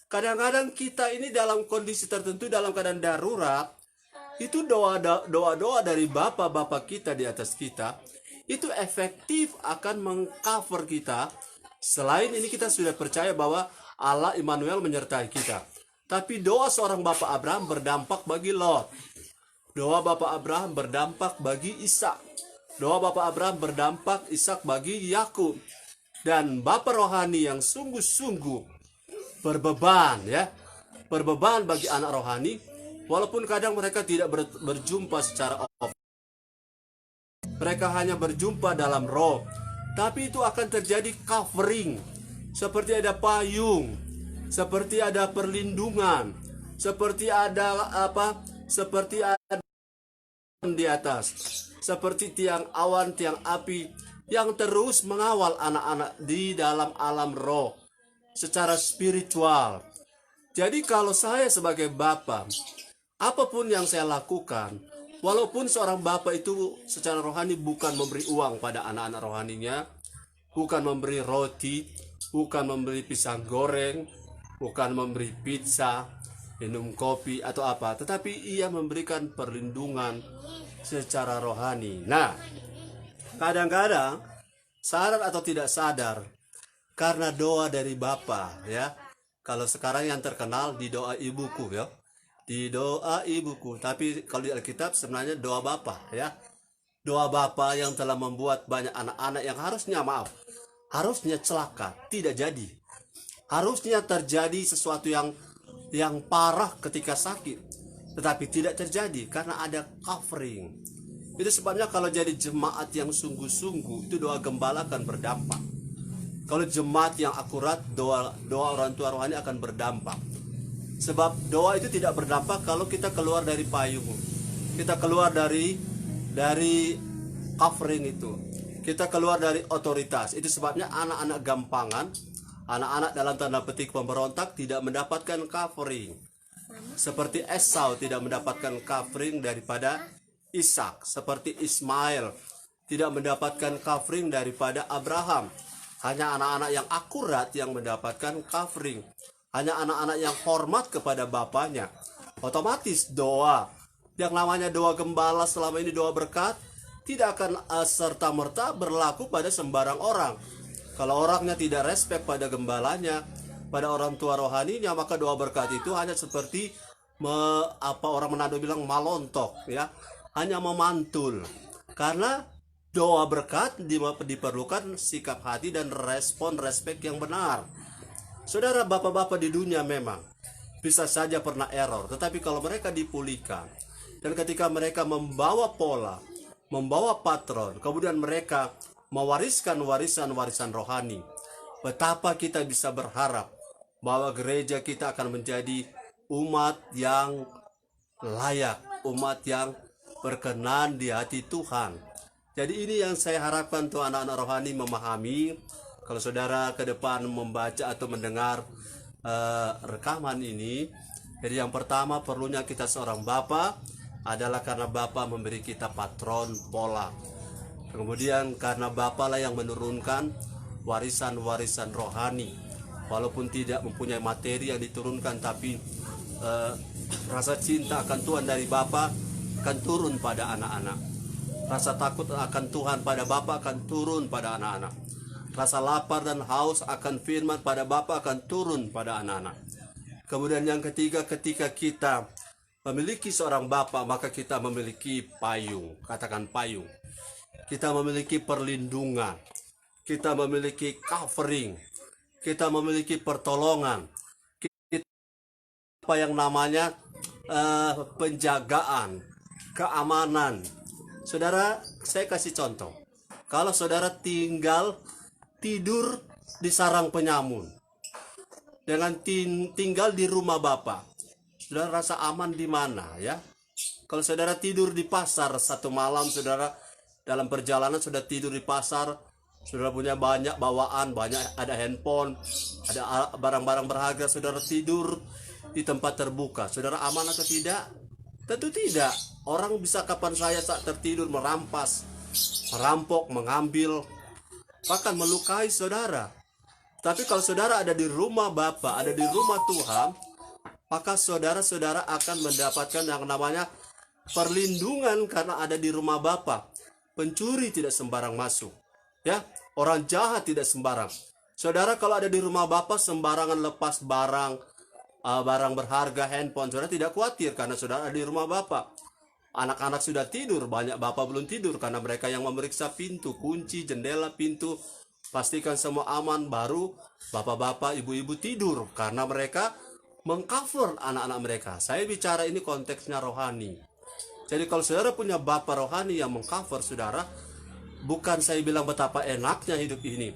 kadang-kadang kita ini dalam kondisi tertentu, dalam keadaan darurat, itu doa-doa dari bapak-bapak kita di atas kita, itu efektif akan mengcover kita. Selain ini kita sudah percaya bahwa Allah Immanuel menyertai kita. Tapi doa seorang Bapak Abraham berdampak bagi Lot. Doa Bapak Abraham berdampak bagi Ishak. Doa Bapak Abraham berdampak Ishak bagi Yakub. Dan Bapak rohani yang sungguh-sungguh berbeban, ya, berbeban bagi anak rohani, walaupun kadang mereka tidak berjumpa secara off, mereka hanya berjumpa dalam roh, tapi itu akan terjadi covering, seperti ada payung, seperti ada perlindungan, seperti ada apa, seperti ada di atas, seperti tiang awan, tiang api yang terus mengawal anak-anak di dalam alam roh secara spiritual. Jadi kalau saya sebagai bapak, apapun yang saya lakukan, walaupun seorang bapak itu secara rohani bukan memberi uang pada anak-anak rohaninya, bukan memberi roti, bukan memberi pisang goreng, bukan memberi pizza, minum kopi atau apa, tetapi ia memberikan perlindungan secara rohani. Nah, kadang-kadang sadar atau tidak sadar, karena doa dari Bapa, ya. Kalau sekarang yang terkenal di doa ibuku, ya, di doa ibuku. Tapi kalau di Alkitab sebenarnya doa Bapa, ya. Doa Bapa yang telah membuat banyak anak-anak yang harusnya celaka, tidak jadi. Harusnya terjadi sesuatu yang parah ketika sakit, tetapi tidak terjadi karena ada covering. Itu sebabnya kalau jadi jemaat yang sungguh-sungguh, itu doa gembala akan berdampak. Kalau jemaat yang akurat, doa orang tua rohani akan berdampak. Sebab doa itu tidak berdampak kalau kita keluar dari payung, kita keluar dari covering itu, kita keluar dari otoritas. Itu sebabnya anak-anak gampangan, anak-anak dalam tanda petik pemberontak tidak mendapatkan covering. Seperti Esau tidak mendapatkan covering daripada Ishak, seperti Ismail tidak mendapatkan covering daripada Abraham. Hanya anak-anak yang akurat yang mendapatkan covering. Hanya anak-anak yang hormat kepada bapaknya. Otomatis doa yang namanya doa gembala selama ini, doa berkat, tidak akan serta-merta berlaku pada sembarang orang. Kalau orangnya tidak respect pada gembalanya, pada orang tua rohaninya, maka doa berkat itu hanya seperti orang Manado bilang malontok, ya, hanya memantul. Karena doa berkat diperlukan sikap hati dan respek yang benar. Saudara, bapak-bapak di dunia memang bisa saja pernah error, tetapi kalau mereka dipulihkan dan ketika mereka membawa pola, membawa patron, kemudian mereka mewariskan warisan rohani, betapa kita bisa berharap bahwa gereja kita akan menjadi umat yang layak, umat yang berkenan di hati Tuhan. Jadi ini yang saya harapkan tuh anak-anak rohani memahami. Kalau saudara ke depan membaca atau mendengar rekaman ini, jadi yang pertama perlunya kita seorang bapa adalah karena bapa memberi kita patron pola. Kemudian karena bapa lah yang menurunkan warisan rohani. Walaupun tidak mempunyai materi yang diturunkan, tapi rasa cinta akan Tuhan dari bapa akan turun pada anak-anak. Rasa takut akan Tuhan pada bapa akan turun pada anak-anak. Rasa lapar dan haus akan firman pada bapa akan turun pada anak-anak. Kemudian yang ketiga, ketika kita memiliki seorang bapa, maka kita memiliki payung. Katakan payung. Kita memiliki perlindungan. Kita memiliki covering. Kita memiliki pertolongan. apa yang namanya penjagaan, keamanan. Saudara, saya kasih contoh. Kalau saudara tidur di sarang penyamun, dengan tinggal di rumah Bapak, saudara rasa aman di mana ya? Kalau saudara tidur di pasar satu malam, saudara dalam perjalanan sudah tidur di pasar, saudara punya banyak bawaan, banyak ada handphone, ada barang-barang berharga, saudara tidur di tempat terbuka, saudara aman atau tidak? Tentu tidak. Orang bisa kapan saya saat tertidur merampas, merampok, mengambil, bahkan melukai saudara. Tapi kalau saudara ada di rumah Bapa, ada di rumah Tuhan, maka saudara-saudara akan mendapatkan yang namanya perlindungan karena ada di rumah Bapa. Pencuri tidak sembarang masuk, ya. Orang jahat tidak sembarang. Saudara kalau ada di rumah Bapa sembarangan lepas barang berharga, handphone, saudara tidak khawatir karena saudara ada di rumah Bapa. Anak-anak sudah tidur, banyak Bapak belum tidur karena mereka yang memeriksa pintu, kunci, jendela, pintu, pastikan semua aman, baru bapak-bapak, ibu-ibu tidur karena mereka mengcover anak-anak mereka. Saya bicara ini konteksnya rohani. Jadi kalau saudara punya bapak rohani yang mengcover saudara, bukan saya bilang betapa enaknya hidup ini,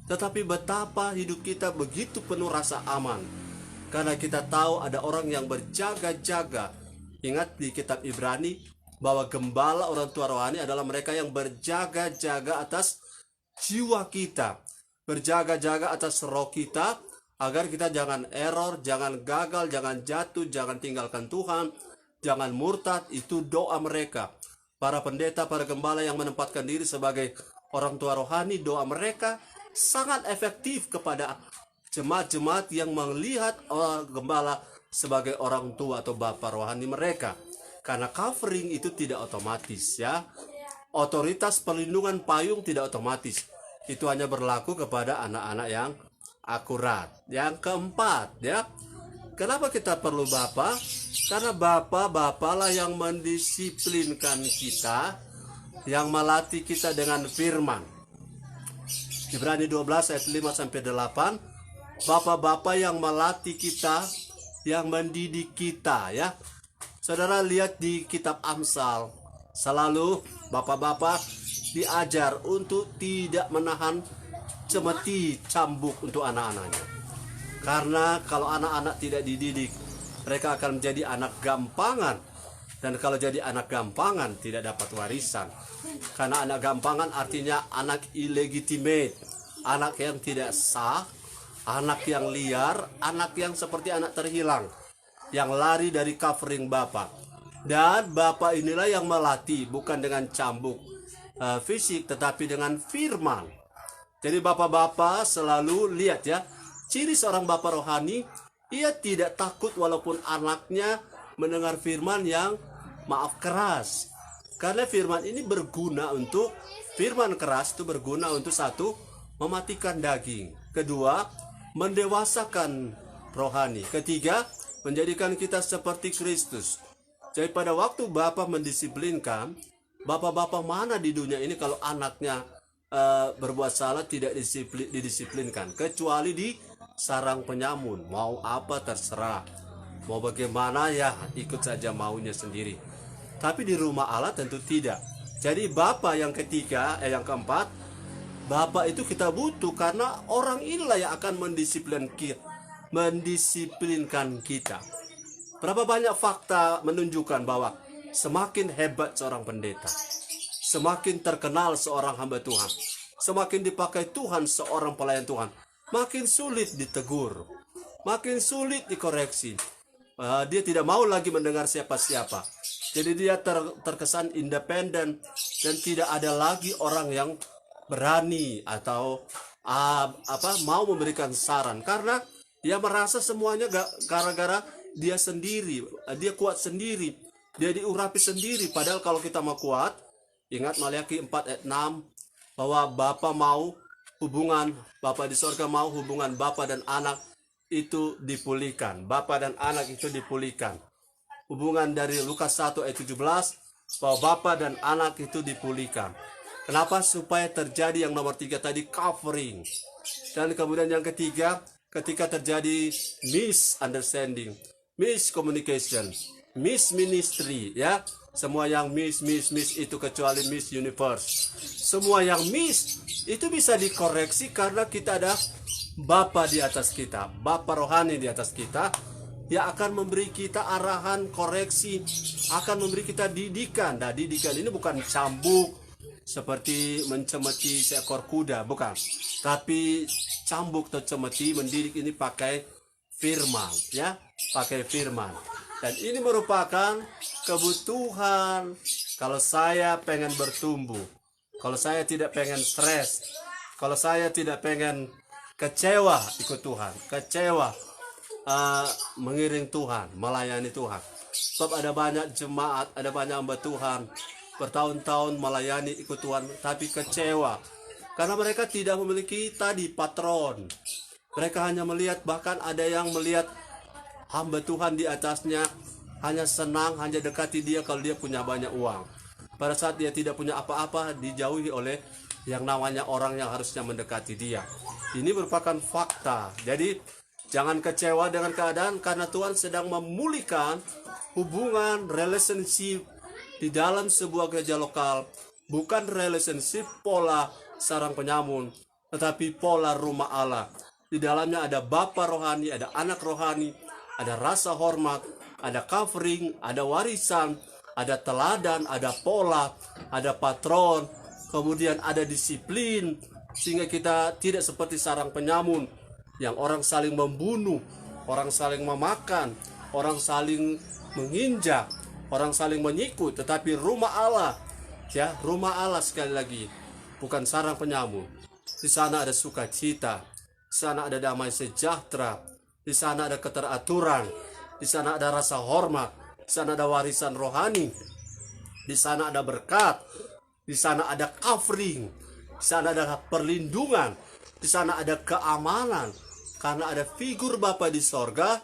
tetapi betapa hidup kita begitu penuh rasa aman. Karena kita tahu ada orang yang berjaga-jaga. Ingat di kitab Ibrani bahwa gembala orang tua rohani adalah mereka yang berjaga-jaga atas jiwa kita, berjaga-jaga atas roh kita, agar kita jangan error, jangan gagal, jangan jatuh, jangan tinggalkan Tuhan, jangan murtad. Itu doa mereka. Para pendeta, para gembala yang menempatkan diri sebagai orang tua rohani, doa mereka sangat efektif kepada jemaat-jemaat yang melihat gembala sebagai orang tua atau bapak rohani mereka. Karena covering itu tidak otomatis ya. Otoritas perlindungan payung tidak otomatis. Itu hanya berlaku kepada anak-anak yang akurat. Yang keempat ya, kenapa kita perlu Bapa? Karena Bapa lah yang mendisiplinkan kita, yang melatih kita dengan firman. Ibrani 12 ayat 5 sampai 8. Bapa yang melatih kita, yang mendidik kita ya. Saudara lihat di kitab Amsal, selalu bapak-bapak diajar untuk tidak menahan cemeti cambuk untuk anak-anaknya. Karena kalau anak-anak tidak dididik, mereka akan menjadi anak gampangan. Dan kalau jadi anak gampangan tidak dapat warisan. Karena anak gampangan artinya anak illegitimate, anak yang tidak sah, anak yang liar, anak yang seperti anak terhilang, yang lari dari covering Bapak. Dan Bapak inilah yang melatih, bukan dengan cambuk fisik, tetapi dengan firman. Jadi bapak-bapak selalu lihat ya, ciri seorang bapak rohani, ia tidak takut walaupun anaknya mendengar firman yang maaf keras. Karena firman ini berguna untuk, firman keras itu berguna untuk satu, mematikan daging. Kedua, mendewasakan rohani. Ketiga, menjadikan kita seperti Kristus. Jadi pada waktu Bapak mendisiplinkan, bapak-bapak mana di dunia ini kalau anaknya berbuat salah tidak didisiplinkan, kecuali di sarang penyamun. Mau apa terserah, mau bagaimana ya ikut saja maunya sendiri. Tapi di rumah Allah tentu tidak. Jadi Bapak yang ketiga, yang keempat, Bapak itu kita butuh karena orang inilah yang akan mendisiplinkan kita. Berapa banyak fakta menunjukkan bahwa semakin hebat seorang pendeta, semakin terkenal seorang hamba Tuhan, semakin dipakai Tuhan seorang pelayan Tuhan, makin sulit ditegur, makin sulit dikoreksi. Dia tidak mau lagi mendengar siapa-siapa. Jadi dia terkesan independen dan tidak ada lagi orang yang berani atau mau memberikan saran, karena dia merasa semuanya gara-gara dia sendiri, dia kuat sendiri, dia diurapi sendiri. Padahal kalau kita mau kuat, ingat Maliaki 4 ayat 6 bahwa Bapa mau hubungan, Bapa di sorga mau hubungan Bapa dan anak itu dipulihkan. Bapa dan anak itu dipulihkan. Hubungan dari Lukas 1 ayat 17 bahwa Bapa dan anak itu dipulihkan. Kenapa? Supaya terjadi yang nomor 3 tadi, covering. Dan kemudian yang ketiga, ketika terjadi misunderstanding. miscommunication, misministry, ya. Semua yang miss itu kecuali Miss Universe. Semua yang miss itu bisa dikoreksi karena kita ada Bapa di atas kita, Bapa rohani di atas kita, yang akan memberi kita arahan, koreksi, akan memberi kita didikan. Nah, didikan ini bukan cambuk seperti mencemeti seekor kuda, bukan. Tapi cambuk atau cemeti mendidik ini pakai firman, ya, pakai firman. Dan ini merupakan kebutuhan kalau saya pengen bertumbuh, kalau saya tidak pengen stres, kalau saya tidak pengen kecewa ikut Tuhan, kecewa mengiring Tuhan, melayani Tuhan. Sebab ada banyak jemaat, ada banyak hamba Tuhan bertahun-tahun melayani ikut Tuhan, tapi kecewa karena mereka tidak memiliki tadi patron. Mereka hanya melihat, bahkan ada yang melihat hamba Tuhan di atasnya hanya senang, hanya dekati dia kalau dia punya banyak uang. Pada saat dia tidak punya apa-apa, dijauhi oleh yang namanya orang yang harusnya mendekati dia. Ini merupakan fakta. Jadi jangan kecewa dengan keadaan, karena Tuhan sedang memulihkan hubungan, relationship di dalam sebuah gereja lokal. Bukan relationship pola sarang penyamun, tetapi pola rumah Allah. Di dalamnya ada Bapa rohani, ada anak rohani, ada rasa hormat, ada covering, ada warisan, ada teladan, ada pola, ada patron, kemudian ada disiplin, sehingga kita tidak seperti sarang penyamun yang orang saling membunuh, orang saling memakan, orang saling menginjak, orang saling menyikut. Tetapi rumah Allah, ya, rumah Allah sekali lagi bukan sarang penyamun. Di sana ada sukacita, di sana ada damai sejahtera, di sana ada keteraturan, di sana ada rasa hormat, di sana ada warisan rohani, di sana ada berkat, di sana ada covering, di sana ada perlindungan, di sana ada keamanan, karena ada figur Bapa di sorga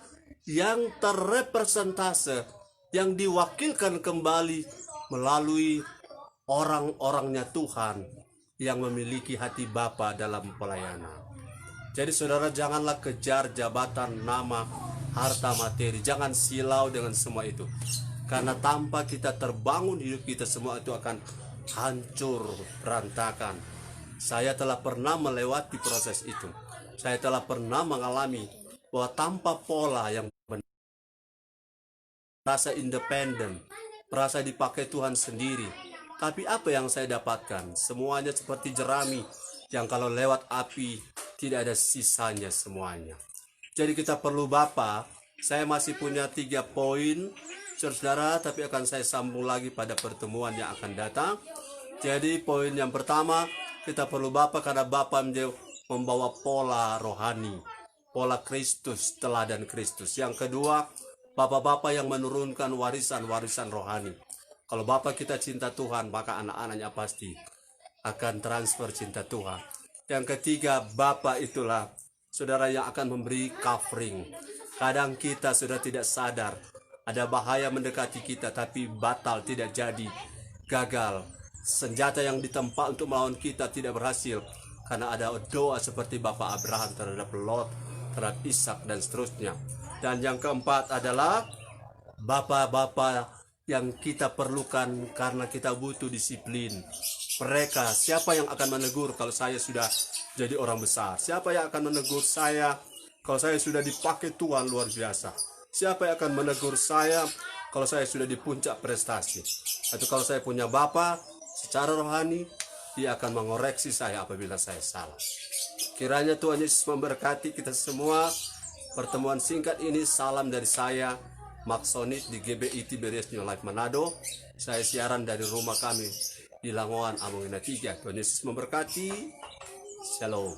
yang terrepresentase, yang diwakilkan kembali melalui orang-orangnya Tuhan yang memiliki hati Bapa dalam pelayanan. Jadi saudara, janganlah kejar jabatan, nama, harta, materi. Jangan silau dengan semua itu. Karena tanpa kita terbangun hidup kita, semua itu akan hancur, berantakan. Saya telah pernah melewati proses itu. Saya telah pernah mengalami bahwa tanpa pola yang benar, merasa independen, merasa dipakai Tuhan sendiri. Tapi apa yang saya dapatkan? Semuanya seperti jerami yang kalau lewat api tidak ada sisanya semuanya. Jadi kita perlu Bapa. Saya masih punya 3 poin, saudara, tapi akan saya sambung lagi pada pertemuan yang akan datang. Jadi poin yang pertama, kita perlu Bapa karena Bapa membawa pola rohani, pola Kristus, teladan Kristus. Yang kedua, Bapa-Bapa yang menurunkan warisan-warisan rohani. Kalau Bapa kita cinta Tuhan, maka anak-anaknya pasti akan transfer cinta Tuhan. Yang ketiga, Bapa itulah saudara yang akan memberi covering. Kadang kita sudah tidak sadar ada bahaya mendekati kita, tapi batal, tidak jadi, gagal. Senjata yang ditempa untuk melawan kita tidak berhasil, karena ada doa seperti Bapak Abraham terhadap Lot, terhadap Ishak, dan seterusnya. Dan yang keempat adalah Bapa-Bapa yang kita perlukan karena kita butuh disiplin. Mereka, siapa yang akan menegur kalau saya sudah jadi orang besar? Siapa yang akan menegur saya kalau saya sudah dipakai Tuhan luar biasa? Siapa yang akan menegur saya kalau saya sudah di puncak prestasi? Atau kalau saya punya Bapa secara rohani, dia akan mengoreksi saya apabila saya salah. Kiranya Tuhan Yesus memberkati kita semua. Pertemuan singkat ini, salam dari saya, Maksonit di GBI Tiberias New Life Manado. Saya siaran dari rumah kami di Langoan, Amongina 3. Tuhan Yesus memberkati. Shalom.